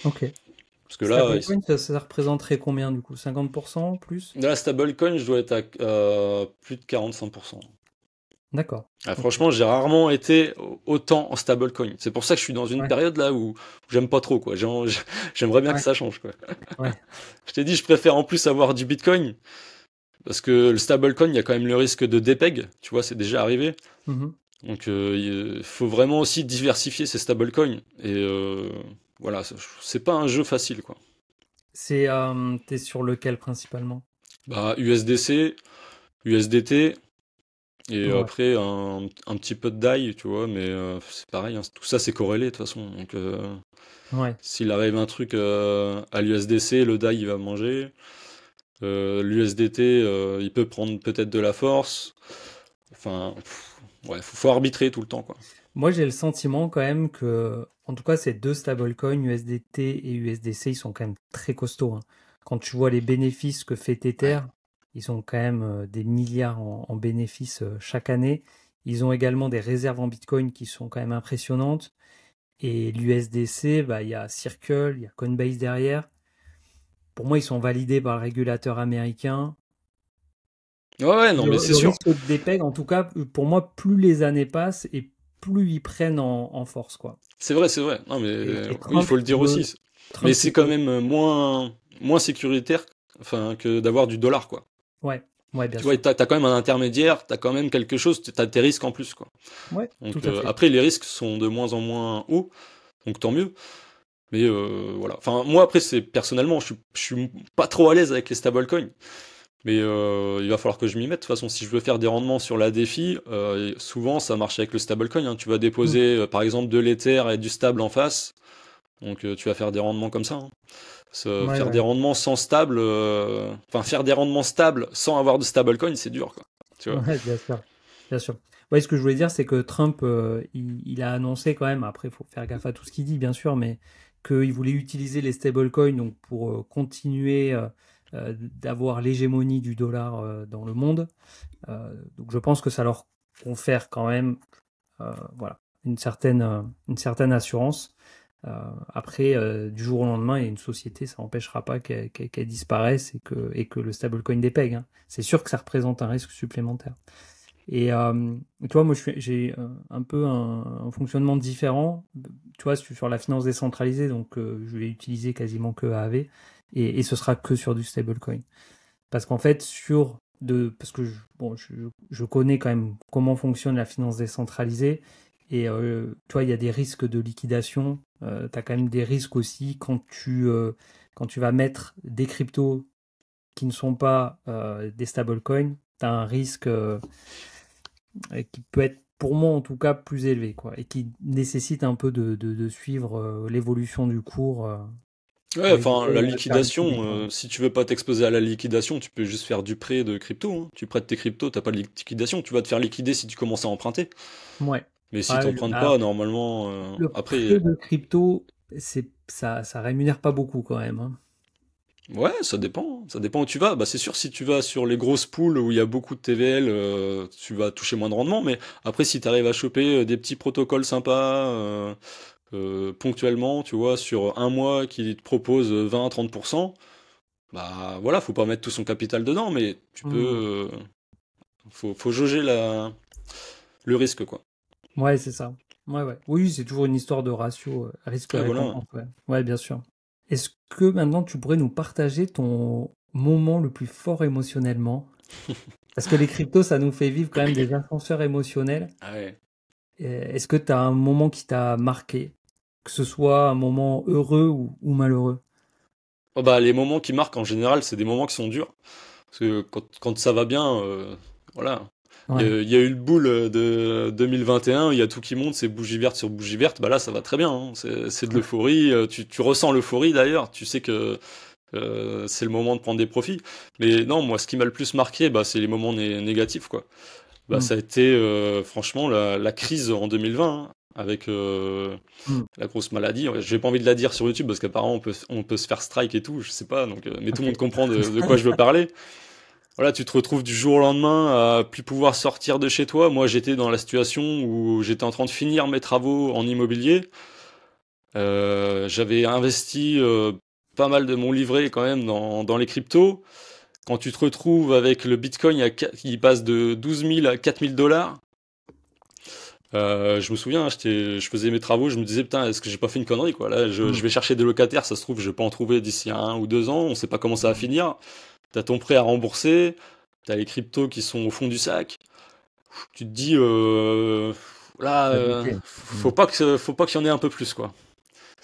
ok. Parce que là, Stablecoin, ça représenterait combien du coup? 50% plus? la stablecoin, je dois être à plus de 45%. D'accord. Ah, Ok. franchement, j'ai rarement été autant en stablecoin. C'est pour ça que je suis dans une Ouais, période là où j'aime pas trop, quoi. J'aimerais bien que ouais, ça change, quoi. ouais. Je t'ai dit, je préfère en plus avoir du Bitcoin, parce que le stablecoin, il y a quand même le risque de dépeg, tu vois, c'est déjà arrivé. Mhm. Donc, il faut vraiment aussi diversifier ces stablecoins. Et voilà, c'est pas un jeu facile, quoi. T'es sur lequel principalement? Bah, USDC, USDT, et Ouais, après un petit peu de DAI, tu vois, mais c'est pareil, hein, tout ça c'est corrélé de toute façon. Donc ouais. s'il arrive un truc à l'USDC, le DAI il va manger. L'USDT, il peut prendre peut-être de la force. Enfin, ouais, faut arbitrer tout le temps, quoi. Moi, j'ai le sentiment quand même que, en tout cas, ces deux stablecoins, USDT et USDC, ils sont quand même très costauds, hein. Quand tu vois les bénéfices que fait Tether, Ouais. ils ont quand même des milliards en bénéfices chaque année. Ils ont également des réserves en Bitcoin qui sont quand même impressionnantes. Et l'USDC, bah, il y a Circle, il y a Coinbase derrière. Pour moi, ils sont validés par le régulateur américain. Ouais, ouais, non, mais c'est Le sûr. risque de dépeg, en tout cas, pour moi, plus les années passent et plus ils prennent en force, quoi. C'est vrai, c'est vrai. Non, mais Et oui, il Trump, faut le dire aussi. Mais Trump, c'est il quand veut. même moins sécuritaire, enfin, que d'avoir du dollar, quoi. Ouais, ouais, bien Tu vois, sûr. t'as quand même un intermédiaire, t'as quand même quelque chose, t'as tes risques en plus, quoi. Ouais, tout Donc à fait. après, les risques sont de moins en moins hauts, donc tant mieux. Mais voilà. Enfin, moi après, c'est personnellement, je suis pas trop à l'aise avec les stablecoins. Mais il va falloir que je m'y mette. De toute façon, si je veux faire des rendements sur la défi, souvent ça marche avec le stablecoin, hein. Tu vas Mm. déposer par exemple de l'Ether et du stable en face. Donc tu vas faire des rendements comme ça, hein. Ouais, Faire des ouais. rendements sans stable, enfin faire des rendements stables sans avoir de stablecoin, c'est dur, quoi. Tu vois. Ouais, bien sûr. Bien sûr. Ouais, ce que je voulais dire, c'est que Trump, il a annoncé quand même, après, il faut faire gaffe à tout ce qu'il dit, bien sûr, mais qu'il voulait utiliser les stablecoins donc, pour continuer d'avoir l'hégémonie du dollar dans le monde. Donc je pense que ça leur confère quand même voilà, une certaine assurance. Après, du jour au lendemain, il y a une société, ça n'empêchera pas qu'elle disparaisse et que le stablecoin dépègue, hein. C'est sûr que ça représente un risque supplémentaire. Et tu vois, moi, j'ai un peu un fonctionnement différent. Tu vois, sur la finance décentralisée, donc je vais utiliser quasiment que AAV et ce sera que sur du stablecoin. Parce qu'en fait, parce que bon, je connais quand même comment fonctionne la finance décentralisée. Et tu vois, il y a des risques de liquidation. Tu as quand même des risques aussi quand tu vas mettre des cryptos qui ne sont pas des stablecoins. Tu as un risque qui peut être, pour moi en tout cas, plus élevé, quoi. Et qui nécessite un peu de suivre l'évolution du cours Ouais, pour enfin éviter la de faire liquider, liquidation, quoi. si tu veux pas t'exposer à la liquidation, tu peux juste faire du prêt de crypto, hein. Tu prêtes tes cryptos, t'as pas de liquidation, tu vas te faire liquider si tu commences à emprunter. Ouais. Mais si Ouais, t'empruntes pas, normalement, le prêt après, de crypto, ça rémunère pas beaucoup quand même, hein. ouais, ça dépend où tu vas. Bah, c'est sûr, si tu vas sur les grosses poules où il y a beaucoup de TVL, tu vas toucher moins de rendement. Mais après, si tu arrives à choper des petits protocoles sympas, ponctuellement, tu vois, sur un mois qui te propose 20 à 30%, bah voilà, faut pas mettre tout son capital dedans, mais tu peux, Hmm. faut jauger le risque, quoi. Ouais, c'est ça. Ouais, ouais. Oui, c'est toujours une histoire de ratio Ouais, voilà. risque-récompense. Ouais. Ouais, bien sûr. Est-ce que maintenant tu pourrais nous partager ton moment le plus fort émotionnellement? Parce que les cryptos, ça nous fait vivre quand même des ascenseurs émotionnels. Ah ouais. Est-ce que tu as un moment qui t'a marqué? Que ce soit un moment heureux ou malheureux? Oh, bah, les moments qui marquent en général, c'est des moments qui sont durs. Parce que quand ça va bien, voilà. Ouais. Il y a eu le boule de 2021, il y a tout qui monte, c'est bougie verte sur bougie verte, bah là ça va très bien, hein. C'est de l'euphorie, tu ressens l'euphorie d'ailleurs, tu sais que c'est le moment de prendre des profits. Mais non, moi ce qui m'a le plus marqué, bah, c'est les moments négatifs, quoi. Bah, Hmm. ça a été franchement la crise en 2020, hein, avec Hmm. la grosse maladie. Ouais, j'ai pas envie de la dire sur YouTube parce qu'apparemment on peut se faire strike et tout, je sais pas, donc, mais tout le Ok. monde comprend de quoi je veux parler. Voilà, tu te retrouves du jour au lendemain à plus pouvoir sortir de chez toi. Moi, j'étais dans la situation où j'étais en train de finir mes travaux en immobilier. J'avais investi pas mal de mon livret quand même dans les cryptos. Quand tu te retrouves avec le Bitcoin qui passe de 12 000 à 4 000 dollars, je me souviens, hein, je faisais mes travaux, je me disais, putain, est-ce que j'ai pas fait une connerie, quoi? Là, Hmm. je vais chercher des locataires, ça se trouve, je vais pas en trouver d'ici 1 ou 2 ans, on sait pas comment ça va finir. T'as ton prêt à rembourser, t'as les cryptos qui sont au fond du sac. Tu te dis, là, T'as bugué. Hmm. faut pas qu'il y en ait un peu plus, quoi.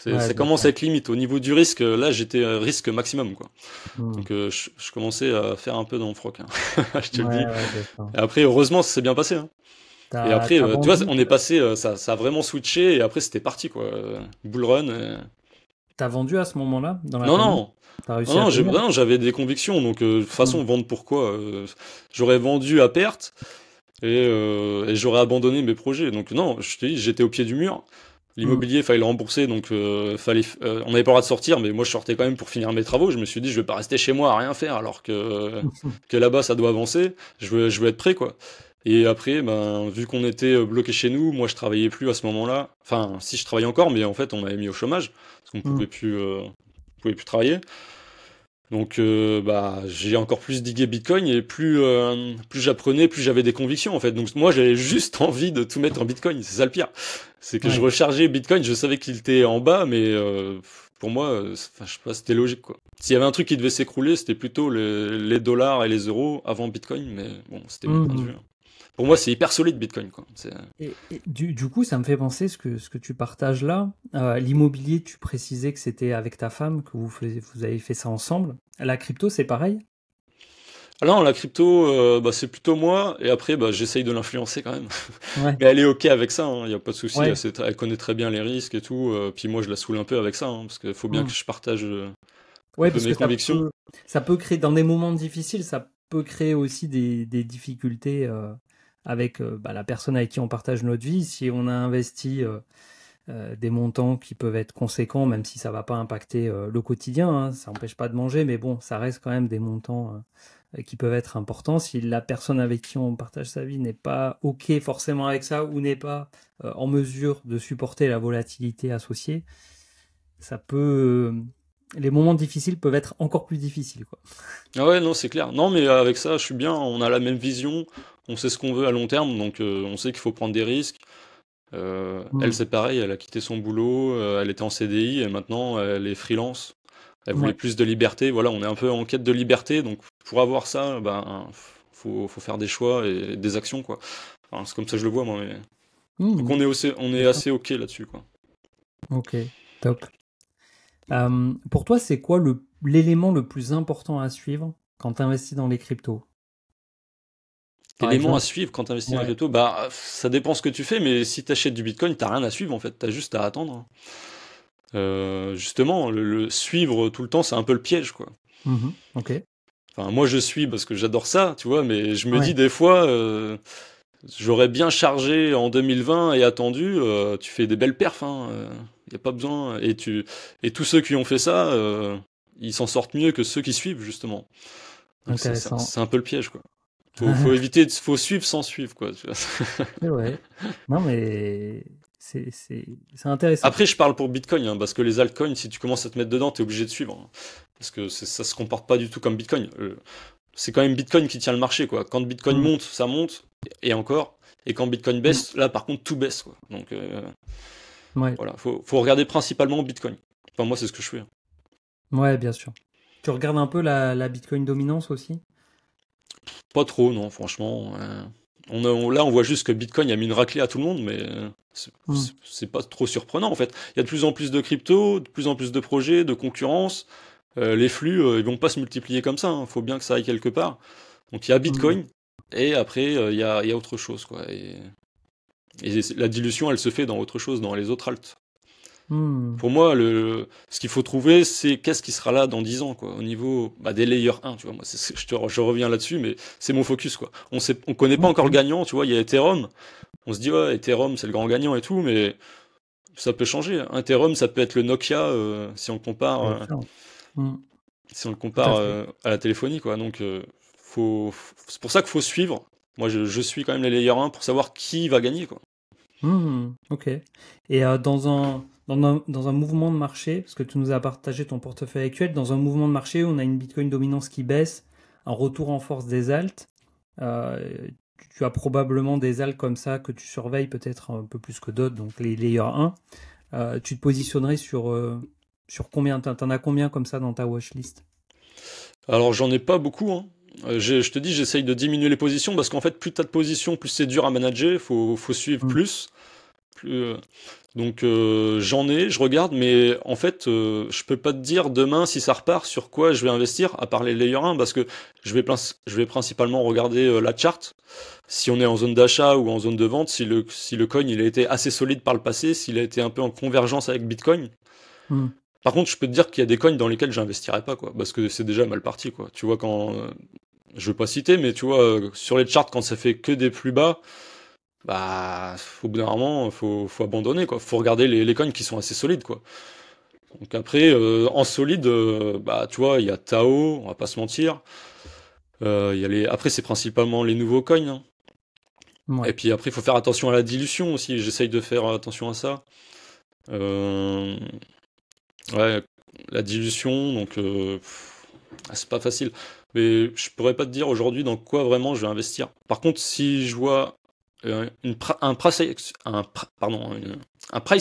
Ouais, Ça bien commence sûr. à être limite. Au niveau du risque, là, j'étais risque maximum, quoi. Hmm. Donc, je commençais à faire un peu dans le froc, hein. Je te le Ouais, dis. ouais, bien sûr. Et après, heureusement, ça s'est bien passé, hein. Et après, T'as tu vois, vendu, on est passé, ça a vraiment switché, et après, c'était parti, quoi. Bull run. t'as vendu à ce moment-là, dans la Non, panique? non. T'as Non, réussi à non, tenir? non, j'avais des convictions, donc de toute Hmm. façon, vendre pourquoi j'aurais vendu à perte et j'aurais abandonné mes projets. Donc non, je te dis, j'étais au pied du mur. Hmm. L'immobilier, fallait le rembourser, donc on n'avait pas le droit de sortir, mais moi je sortais quand même pour finir mes travaux. Je me suis dit, je vais pas rester chez moi à rien faire, alors que là-bas ça doit avancer. Je veux être prêt, quoi. Et après, ben, vu qu'on était bloqué chez nous, moi je travaillais plus à ce moment-là. Enfin, si je travaillais encore, mais en fait on m'avait mis au chômage parce qu'on Hmm. pouvait plus travailler. Donc bah j'ai encore plus digué Bitcoin et plus j'apprenais, plus j'avais des convictions en fait. Donc moi j'avais juste envie de tout mettre en Bitcoin, c'est ça le pire. C'est que je Ouais. rechargeais Bitcoin, je savais qu'il était en bas, mais pour moi, enfin, je sais pas, c'était logique quoi. S'il y avait un truc qui devait s'écrouler, c'était plutôt les dollars et les euros avant Bitcoin, mais bon, c'était mon point de Hmm. vue, hein. Pour moi, c'est hyper solide Bitcoin quoi. Et du coup, ça me fait penser ce que tu partages là. L'immobilier, tu précisais que c'était avec ta femme que vous avez fait ça ensemble. La crypto, c'est pareil? Alors la crypto, bah, c'est plutôt moi, et après bah, j'essaye de l'influencer quand même. Ouais. Mais elle est ok avec ça, il n'y a pas de souci, Ouais. elle connaît très bien les risques et tout, puis moi je la saoule un peu avec ça, hein, parce qu'il faut bien Hmm. que je partage un Ouais, peu parce mes que convictions. ça peut créer, dans des moments difficiles, ça peut créer aussi des difficultés avec bah, la personne avec qui on partage notre vie. Si on a investi des montants qui peuvent être conséquents, même si ça va pas impacter le quotidien, hein, ça n'empêche pas de manger, mais bon, ça reste quand même des montants qui peuvent être importants. Si la personne avec qui on partage sa vie n'est pas OK forcément avec ça ou n'est pas en mesure de supporter la volatilité associée, ça peut... les moments difficiles peuvent être encore plus difficiles, quoi. Ah ouais, non, c'est clair. Non, mais avec ça, je suis bien, on a la même vision, on sait ce qu'on veut à long terme, donc on sait qu'il faut prendre des risques. Elle, Hmm. c'est pareil, elle a quitté son boulot, elle était en CDI, et maintenant elle est freelance. Elle voulait Ouais. plus de liberté, voilà, on est un peu en quête de liberté, donc pour avoir ça, ben, faut faire des choix et des actions, quoi. Enfin, c'est comme ça que je le vois, moi, mais... Donc Hmm. on est D'accord. assez ok là-dessus, quoi. Ok, top. Pour toi, c'est quoi l'élément le plus important à suivre quand tu investis dans les cryptos? Par L'élément à exemple, suivre quand tu investis dans la ouais. crypto, bah ça dépend ce que tu fais, mais si tu achètes du Bitcoin, t'as rien à suivre en fait, t'as juste à attendre, hein. Justement, le suivre tout le temps, c'est un peu le piège, quoi. Mhm. Ok. Enfin, moi je suis parce que j'adore ça, tu vois, mais je me dis Ouais. des fois, j'aurais bien chargé en 2020 et attendu, tu fais des belles perfs, hein, y a pas besoin, et tous ceux qui ont fait ça, ils s'en sortent mieux que ceux qui suivent, justement. Donc Intéressant. c'est un peu le piège, quoi. Faut éviter, faut suivre sans suivre, quoi, tu vois. C'est vrai. Non, mais c'est intéressant. Après, je parle pour Bitcoin, hein, parce que les altcoins, si tu commences à te mettre dedans, t'es obligé de suivre, hein. Parce que ça se comporte pas du tout comme Bitcoin. C'est quand même Bitcoin qui tient le marché, quoi. Quand Bitcoin Mm. monte, ça monte, et encore. Et quand Bitcoin Mm. baisse, là, par contre, tout baisse, quoi. Donc, Ouais. voilà, faut regarder principalement Bitcoin. Enfin, moi, c'est ce que je fais, hein. Ouais, bien sûr. Tu regardes un peu la Bitcoin dominance aussi? Pas trop, non, franchement. Là, on voit juste que Bitcoin a mis une raclée à tout le monde, mais Mm. c'est pas trop surprenant, en fait. Il y a de plus en plus de crypto, de plus en plus de projets, de concurrence. Les flux, ils vont pas se multiplier comme ça, hein. Faut bien que ça aille quelque part. Donc il y a Mm. Bitcoin, et après, il y a autre chose, quoi. Et la dilution, elle se fait dans autre chose, dans les autres alts. Mm. Pour moi, ce qu'il faut trouver, c'est qu'est-ce qui sera là dans 10 ans, quoi, au niveau bah, des layers 1, tu vois. Moi, je reviens là-dessus, mais c'est mon focus, quoi. On connaît pas encore le Ok. gagnant, tu vois. Il y a Ethereum. On se dit, ouais, Ethereum, c'est le grand gagnant et tout, mais ça peut changer, hein. Ethereum, ça peut être le Nokia, Bien sûr. Mm. si on le Tout à compare fait. à la téléphonie, quoi. Donc, c'est pour ça qu'il faut suivre. Moi, je suis quand même les layers 1 pour savoir qui va gagner, quoi. Ok. Et dans un mouvement de marché, parce que tu nous as partagé ton portefeuille actuel, dans un mouvement de marché où on a une Bitcoin dominance qui baisse, un retour en force des alts, tu as probablement des alts comme ça que tu surveilles peut-être un peu plus que d'autres, donc les layers 1. Tu te positionnerais sur combien? T'en as combien comme ça dans ta watchlist? Alors, j'en ai pas beaucoup, hein. Je te dis, j'essaye de diminuer les positions parce qu'en fait, plus t'as de positions, plus c'est dur à manager. Faut suivre Hmm. plus. plus euh, Donc j'en ai, je regarde, mais en fait, je peux pas te dire demain si ça repart sur quoi je vais investir, à part les layer 1, parce que je vais principalement regarder la chart, si on est en zone d'achat ou en zone de vente, si le coin il a été assez solide par le passé, s'il a été un peu en convergence avec Bitcoin. Hmm. Par contre, je peux te dire qu'il y a des coins dans lesquels j'investirais pas, quoi, parce que c'est déjà mal parti, quoi. Tu vois, quand. Je veux pas citer, mais tu vois, sur les charts, quand ça fait que des plus bas, bah, au bout d'un moment, faut abandonner, quoi. Faut regarder les coins qui sont assez solides, quoi. Donc après, en solide, bah, tu vois, il y a Tao, on va pas se mentir. Il y a après, c'est principalement les nouveaux coins, hein. Et Ouais. puis après, il faut faire attention à la dilution aussi. J'essaye de faire attention à ça. Euh, ouais, la dilution, donc c'est pas facile. Mais je pourrais pas te dire aujourd'hui dans quoi vraiment je vais investir. Par contre, si je vois un price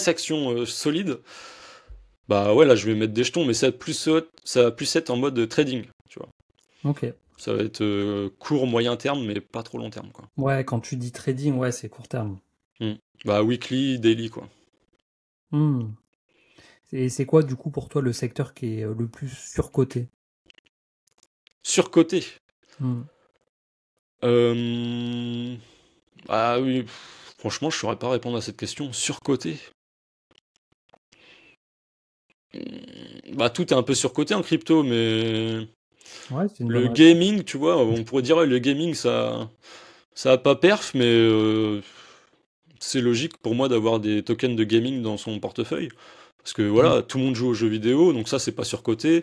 action solide, bah ouais, là je vais mettre des jetons, mais ça va plus être en mode trading, tu vois. Ok. Ça va être court, moyen terme, mais pas trop long terme, quoi. Ouais, quand tu dis trading, ouais, c'est court terme. Hmm. Bah weekly, daily, quoi. Hmm. Et c'est quoi, du coup, pour toi, le secteur qui est le plus surcoté? Surcoté. Hmm. Euh... Ah oui, franchement, je saurais pas répondre à cette question. Surcoté. Bah tout est un peu surcoté en crypto, mais Ouais, c'est une bonne le réponse. gaming, tu vois, on pourrait dire ouais, le gaming ça a pas perf, mais c'est logique pour moi d'avoir des tokens de gaming dans son portefeuille. Parce que Hmm. voilà, tout le monde joue aux jeux vidéo, donc ça c'est pas surcoté.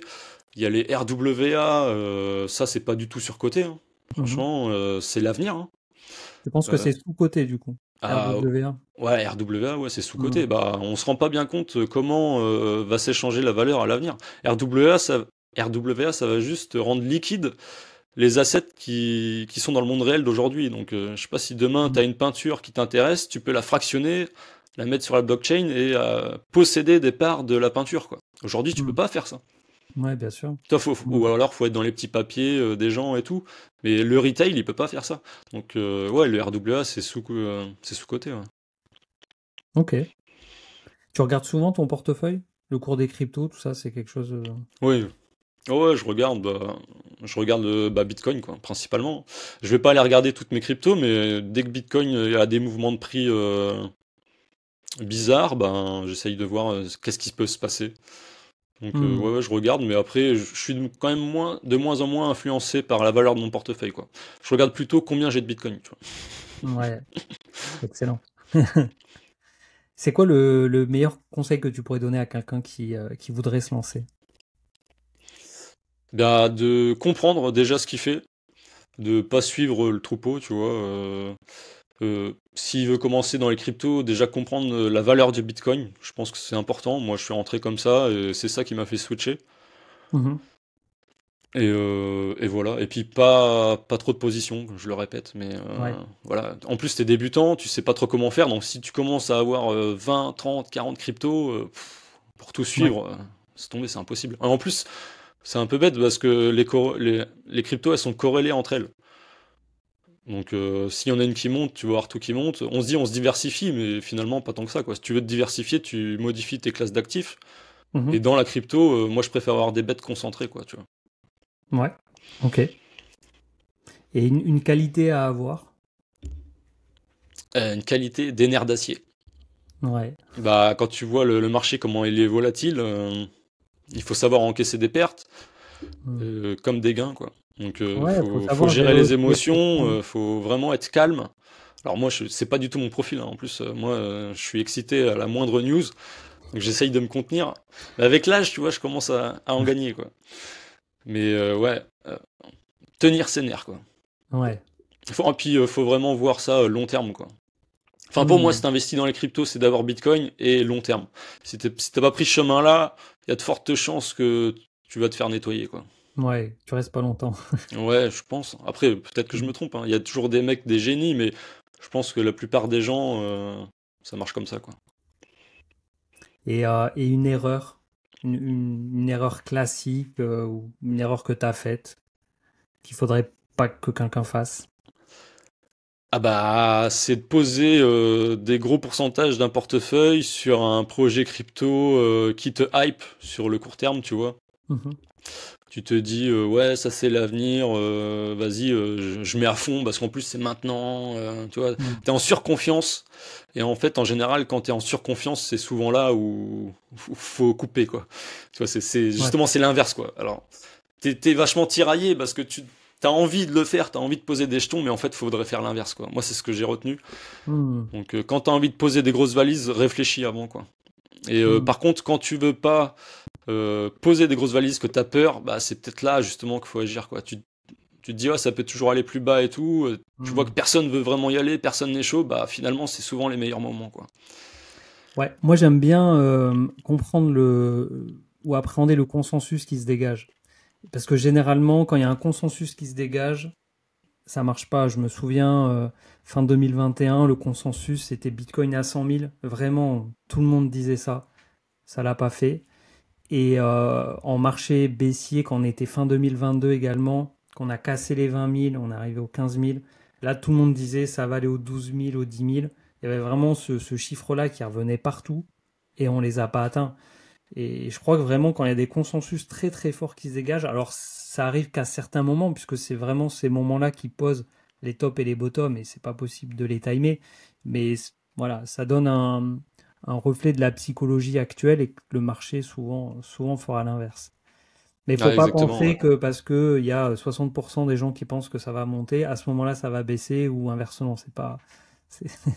Il y a les RWA, ça c'est pas du tout surcoté, hein. Mhm. Franchement, c'est l'avenir, hein. Je pense que Euh, c'est sous-coté, du coup. ah, RWA. ouais, RWA, ouais, c'est Hmm. sous-coté. Bah, on se rend pas bien compte comment va s'échanger la valeur à l'avenir. RWA, ça va juste rendre liquide les assets qui sont dans le monde réel d'aujourd'hui. Donc, je sais pas si demain, tu Hmm. as une peinture qui t'intéresse, tu peux la fractionner, la mettre sur la blockchain et posséder des parts de la peinture, quoi. Aujourd'hui, tu peux Hmm. pas faire ça. Ouais, bien sûr. Toi, Hmm. ou alors, faut être dans les petits papiers des gens et tout. Mais le retail, il peut pas faire ça. Donc, ouais, le RWA, c'est sous-coté, ouais. Ok. Tu regardes souvent ton portefeuille? Le cours des cryptos, tout ça, c'est quelque chose. Oui. Ouais, je regarde bah, Bitcoin, quoi, principalement. Je vais pas aller regarder toutes mes cryptos, mais dès que Bitcoin a des mouvements de prix bizarres, ben, j'essaye de voir qu'est-ce qui peut se passer. Donc, Hmm. ouais, ouais, je regarde, mais après, je suis quand même de moins en moins influencé par la valeur de mon portefeuille, quoi. Je regarde plutôt combien j'ai de Bitcoin, tu vois. Ouais, excellent. C'est quoi le meilleur conseil que tu pourrais donner à quelqu'un qui voudrait se lancer? Bah, de comprendre déjà ce qu'il fait, de pas suivre le troupeau, tu vois. S'il veut commencer dans les cryptos, déjà comprendre la valeur du Bitcoin, je pense que c'est important. Moi, je suis rentré comme ça et c'est ça qui m'a fait switcher. Mhm. Et voilà. Et puis pas trop de positions, je le répète. Mais Ouais. voilà. En plus, t'es débutant, tu sais pas trop comment faire. Donc si tu commences à avoir 20, 30, 40 cryptos, pour tout Ouais. suivre, c'est tombé, c'est impossible. En plus, c'est un peu bête parce que les cryptos, elles sont corrélées entre elles. Donc, s'il y en a une qui monte, tu vas voir tout qui monte. On se dit, on se diversifie, mais finalement, pas tant que ça, quoi. Si tu veux te diversifier, tu modifies tes classes d'actifs. Et Mhm. dans la crypto, moi, je préfère avoir des bêtes concentrées, quoi, tu vois. Ouais. Ok. Et une qualité à avoir? Une qualité des nerfs d'acier. Ouais. Bah, quand tu vois le marché, comment il est volatile, il faut savoir encaisser des pertes, Hmm. comme des gains, quoi. Donc, Ouais, faut faut savoir gérer gérer les aussi les émotions, pressions. faut vraiment être calme. Alors moi, c'est pas du tout mon profil, hein. En plus, moi, je suis excité à la moindre news. Donc j'essaye de me contenir. Mais avec l'âge, tu vois, je commence à en gagner, quoi. Mais ouais, tenir ses nerfs, quoi. Ouais. Et puis, faut vraiment voir ça long terme, quoi. Enfin, pour moi, Hmm. si t'investis dans les cryptos, c'est d'abord Bitcoin et long terme. Si t'as pas pris ce chemin-là, il y a de fortes chances que tu vas te faire nettoyer, quoi. Ouais, tu restes pas longtemps. Ouais, je pense. Après, peut-être que je me trompe, hein. Il y a toujours des mecs, des génies, mais je pense que la plupart des gens, ça marche comme ça, quoi. Et une erreur, une erreur classique ou une erreur que tu as faite, qu'il faudrait pas que quelqu'un fasse. Ah bah, c'est de poser des gros pourcentages d'un portefeuille sur un projet crypto qui te hype sur le court terme, tu vois. Mhm. Tu te dis, ouais, ça c'est l'avenir, vas-y, je mets à fond parce qu'en plus c'est maintenant, tu vois. Mm. T'es en surconfiance. Et en fait, en général, quand t'es en surconfiance, c'est souvent là où faut couper, quoi. Tu vois, Ouais. justement, c'est l'inverse, quoi. Alors, t'es vachement tiraillé parce que t'as envie de le faire, t'as envie de poser des jetons, mais en fait, faudrait faire l'inverse, quoi. Moi, c'est ce que j'ai retenu. Mm. Donc, quand t'as envie de poser des grosses valises, réfléchis avant, quoi. Et Mm. par contre, quand tu veux pas poser des grosses valises, que t'as peur, bah c'est peut-être là justement qu'il faut agir, quoi. Tu te dis, ah, ça peut toujours aller plus bas et tout. Tu vois que Mm. personne veut vraiment y aller, personne n'est chaud, bah finalement c'est souvent les meilleurs moments, quoi. Ouais, moi j'aime bien comprendre ou appréhender le consensus qui se dégage. Parce que généralement, quand il y a un consensus qui se dégage, ça marche pas. Je me souviens, fin 2021, le consensus c'était Bitcoin à 100 000. Vraiment, tout le monde disait ça. Ça l'a pas fait. Et en marché baissier, quand on était fin 2022 également, qu'on a cassé les 20 000, on est arrivé aux 15 000. Là, tout le monde disait ça va aller aux 12 000, aux 10 000. Il y avait vraiment ce chiffre-là qui revenait partout et on les a pas atteints. Et je crois que vraiment, quand il y a des consensus très très forts qui se dégagent, alors ça arrive qu'à certains moments, puisque c'est vraiment ces moments-là qui posent les tops et les bottoms, et c'est pas possible de les timer. Mais voilà, ça donne un reflet de la psychologie actuelle et que le marché souvent fera l'inverse. Mais il faut Ah, pas exactement, ouais. penser que parce que il y a 60% des gens qui pensent que ça va monter, à ce moment-là ça va baisser ou inversement. C'est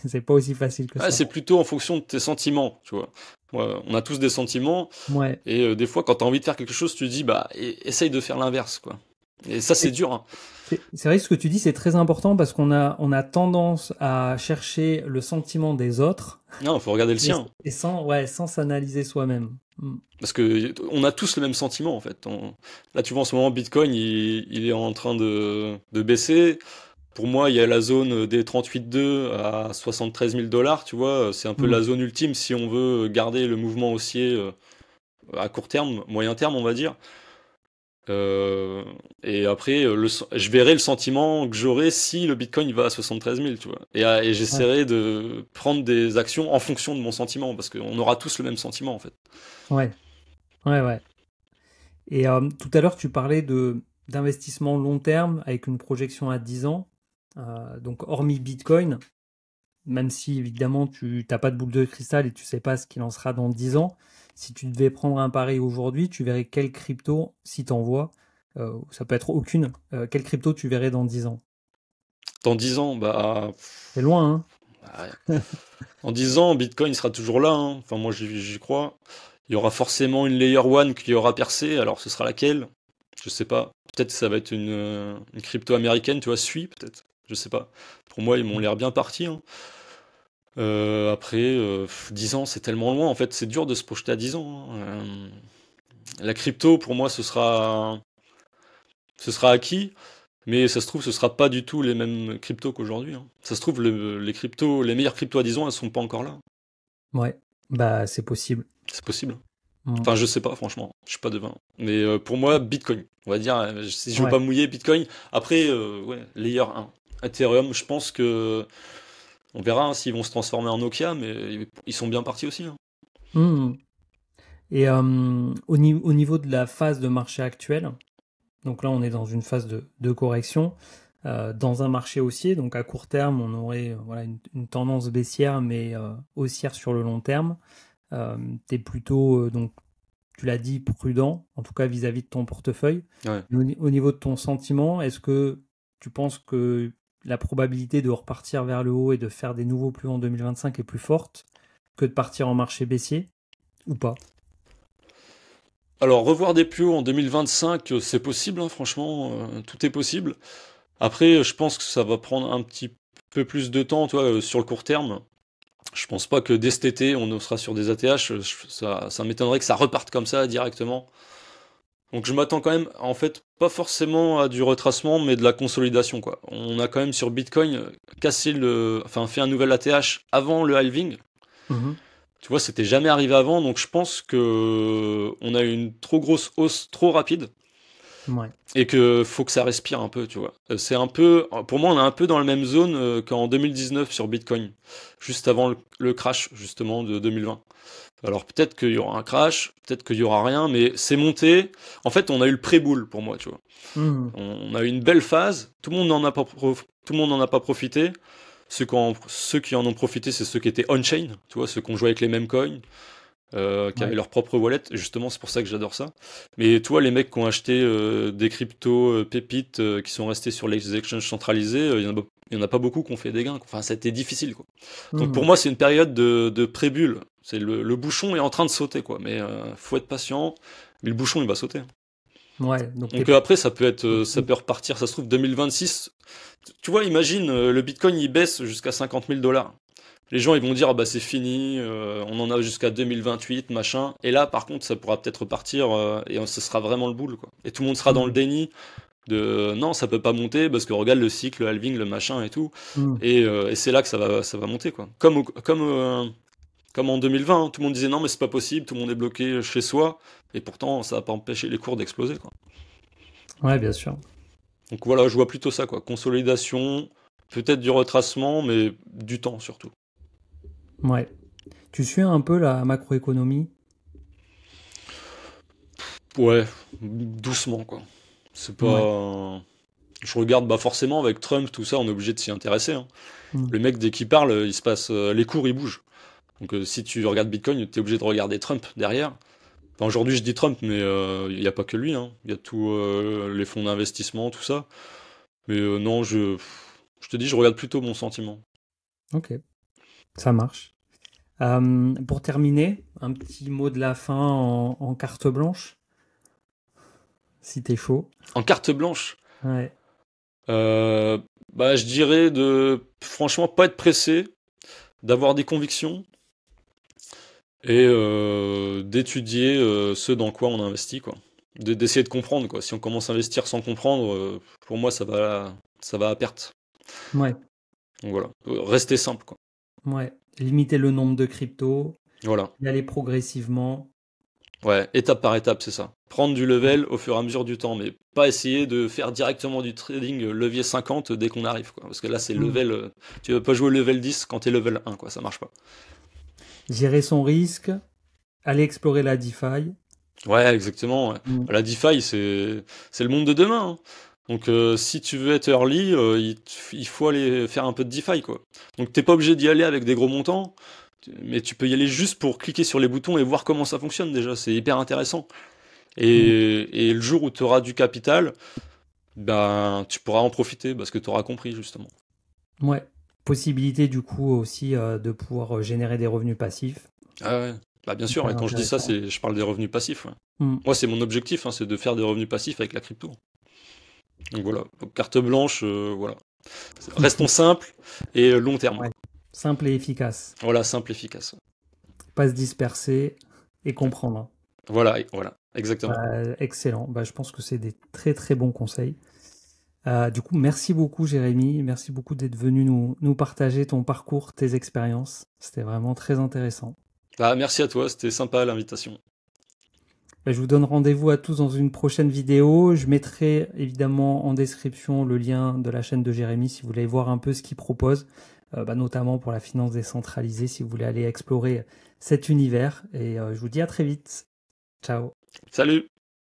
c'est pas aussi facile que Ah, ça. c'est plutôt en fonction de tes sentiments, tu vois. Ouais, on a tous des sentiments, Ouais. et des fois, quand t'as envie de faire quelque chose, tu te dis, bah, essaye de faire l'inverse, quoi. Et ça, c'est dur, hein. C'est vrai que ce que tu dis, c'est très important parce qu'on a tendance à chercher le sentiment des autres Non, faut regarder le et, sien. et sans s'analyser soi-même. Mm. Parce que on a tous le même sentiment, en fait. Là, tu vois, en ce moment, Bitcoin, il est en train de baisser. Pour moi, il y a la zone des 38,2 à 73 000 dollars, tu vois. C'est un peu Mm. la zone ultime si on veut garder le mouvement haussier à court terme, moyen terme, on va dire. Euh, et après, je verrai le sentiment que j'aurai si le Bitcoin va à 73 000, tu vois. Et Ouais, j'essaierai de prendre des actions en fonction de mon sentiment, parce qu'on aura tous le même sentiment, en fait. ouais, ouais. Et tout à l'heure, tu parlais d'investissement long terme avec une projection à 10 ans. Donc, hormis Bitcoin, même si évidemment tu n'as pas de boule de cristal et tu sais pas ce qu'il en sera dans 10 ans, si tu devais prendre un pari aujourd'hui, tu verrais quelle crypto, si t'en vois, ça peut être aucune, quelle crypto tu verrais dans 10 ans. Dans 10 ans, C'est loin, bah, hein. en 10 ans, Bitcoin sera toujours là, hein. Enfin, moi, j'y crois. Il y aura forcément une Layer One qui aura percé, alors ce sera laquelle? Je sais pas. Peut-être que ça va être une crypto américaine, tu vois, SUI, peut-être. Je sais pas. Pour moi, ils m'ont l'air bien partis, hein. Après, 10 ans, c'est tellement loin, en fait, c'est dur de se projeter à 10 ans, hein. La crypto, pour moi, ce sera acquis, mais ça se trouve, ce sera pas du tout les mêmes cryptos qu'aujourd'hui, hein. Ça se trouve, les meilleures cryptos à 10 ans, elles sont pas encore là. Ouais, bah c'est possible. C'est possible. Mm. Enfin, je sais pas, franchement, je suis pas devin. Mais pour moi, Bitcoin. On va dire, si je veux Ouais. pas mouiller, Bitcoin. Après, ouais, Layer 1. Ethereum, je pense que on verra hein, s'ils vont se transformer en Nokia, mais ils sont bien partis aussi, hein. Mm. Et au niveau de la phase de marché actuelle, donc là on est dans une phase de correction, dans un marché haussier, donc à court terme on aurait voilà, une tendance baissière mais haussière sur le long terme. Tu es plutôt, donc tu l'as dit, prudent, en tout cas vis-à-vis de ton portefeuille. Ouais. Mais au niveau de ton sentiment, est-ce que tu penses que la probabilité de repartir vers le haut et de faire des nouveaux plus hauts en 2025 est plus forte que de partir en marché baissier ou pas? Alors, revoir des plus hauts en 2025, c'est possible, hein, franchement, tout est possible. Après, je pense que ça va prendre un petit peu plus de temps, toi, sur le court terme. Je pense pas que dès cet été, on sera sur des ATH. Ça m'étonnerait que ça reparte comme ça directement. Donc je m'attends quand même, en fait, pas forcément à du retracement, mais de la consolidation, quoi. On a quand même sur Bitcoin enfin fait un nouvel ATH avant le halving. Mhm. Tu vois, c'était jamais arrivé avant, donc je pense que on a eu une trop grosse hausse trop rapide. Ouais. et que faut que ça respire un peu, tu vois. C'est un peu, pour moi, on est un peu dans la même zone qu'en 2019 sur Bitcoin, juste avant le crash justement de 2020. Alors peut-être qu'il y aura un crash, peut-être qu'il y aura rien, mais c'est monté. En fait, on a eu le pré-bull pour moi, tu vois. Mhm. On a eu une belle phase. Tout le monde n'en a pas, tout le monde n'en a pas profité. Ceux qui en ont profité, c'est ceux qui étaient on-chain, tu vois, ceux qui ont joué avec les mêmes coins, qui avaient Ouais. leur propre wallet. Justement, c'est pour ça que j'adore ça. Mais toi, les mecs qui ont acheté des cryptos pépites, qui sont restés sur les exchanges centralisés, il y en a pas beaucoup qui ont fait des gains. Enfin, c'était difficile, quoi. Donc pour Mhm. moi, c'est une période de pré-bulle. C'est le bouchon est en train de sauter, quoi. Mais faut être patient. Mais le bouchon, il va sauter. Ouais. Donc Donc t'es après, ça peut être, ça aussi. peut repartir. Ça se trouve 2026. Tu vois, imagine, le Bitcoin il baisse jusqu'à 50 000 dollars. Les gens ils vont dire ah bah c'est fini, on en a jusqu'à 2028 machin. Et là par contre ça pourra peut-être repartir et ce sera vraiment le boule quoi. Et tout le monde sera dans le Mhm. déni de non ça peut pas monter parce que regarde le cycle, le halving, le machin et tout. Mhm. Et c'est là que ça va monter quoi. Comme en 2020, hein, tout le monde disait non mais c'est pas possible, tout le monde est bloqué chez soi. Et pourtant ça va pas empêcher les cours d'exploser quoi. Ouais, bien sûr. Donc voilà, je vois plutôt ça quoi. Consolidation, peut-être du retracement, mais du temps surtout. Ouais. Tu suis un peu la macroéconomie? Ouais, doucement quoi. C'est Ouais. pas. Je regarde, bah forcément avec Trump, tout ça, on est obligé de s'y intéresser, hein. Mhm. Le mec, dès qu'il parle, il se passe. Les cours, ils bougent. Donc si tu regardes Bitcoin, t'es obligé de regarder Trump derrière. Enfin, aujourd'hui, je dis Trump, mais il n'y a pas que lui, hein. Il y a tous les fonds d'investissement, tout ça. Mais non, je te dis, je regarde plutôt mon sentiment. Ok, ça marche. Pour terminer, un petit mot de la fin en carte blanche, si t'es chaud. En carte blanche, Ouais. euh, bah, je dirais de franchement pas être pressé, d'avoir des convictions et d'étudier ce dans quoi on investit, quoi. D'essayer de comprendre, quoi. Si on commence à investir sans comprendre, pour moi, ça va à perte. Ouais. Donc voilà, rester simple, quoi. Ouais. Limiter le nombre de cryptos, Voilà. y aller progressivement. Ouais, étape par étape, c'est ça. Prendre du level au fur et à mesure du temps, mais pas essayer de faire directement du trading levier 50 dès qu'on arrive, quoi. Parce que là, c'est Hmm. level. Tu vas pas jouer level 10 quand t'es level 1, quoi. Ça marche pas. Gérer son risque, aller explorer la DeFi. Ouais, exactement. Ouais. Hmm. La DeFi, c'est le monde de demain, hein. Donc, si tu veux être early, il faut aller faire un peu de DeFi, quoi. Donc, t'es pas obligé d'y aller avec des gros montants, mais tu peux y aller juste pour cliquer sur les boutons et voir comment ça fonctionne déjà. C'est hyper intéressant. Hmm. Et le jour où tu auras du capital, ben, tu pourras en profiter parce que tu auras compris, justement. Ouais. Possibilité du coup aussi de pouvoir générer des revenus passifs. Ah ouais. Bah, bien sûr, Hyper et quand je dis ça, intéressant. je parle des revenus passifs, ouais. Hmm. Moi, c'est mon objectif, hein, c'est de faire des revenus passifs avec la crypto. Donc voilà, donc, carte blanche, voilà. Restons simples et long terme, Ouais. quoi. Simple et efficace. Voilà, simple, efficace. Pas se disperser et comprendre. Voilà, voilà, exactement. Excellent. Bah, je pense que c'est des très très bons conseils. Du coup, merci beaucoup Jérémy. Merci beaucoup d'être venu nous partager ton parcours, tes expériences. C'était vraiment très intéressant. Bah, merci à toi, c'était sympa l'invitation. Bah, je vous donne rendez-vous à tous dans une prochaine vidéo. Je mettrai évidemment en description le lien de la chaîne de Jérémy si vous voulez voir un peu ce qu'il propose, notamment pour la finance décentralisée, si vous voulez aller explorer cet univers. Et je vous dis à très vite. Ciao. Salut!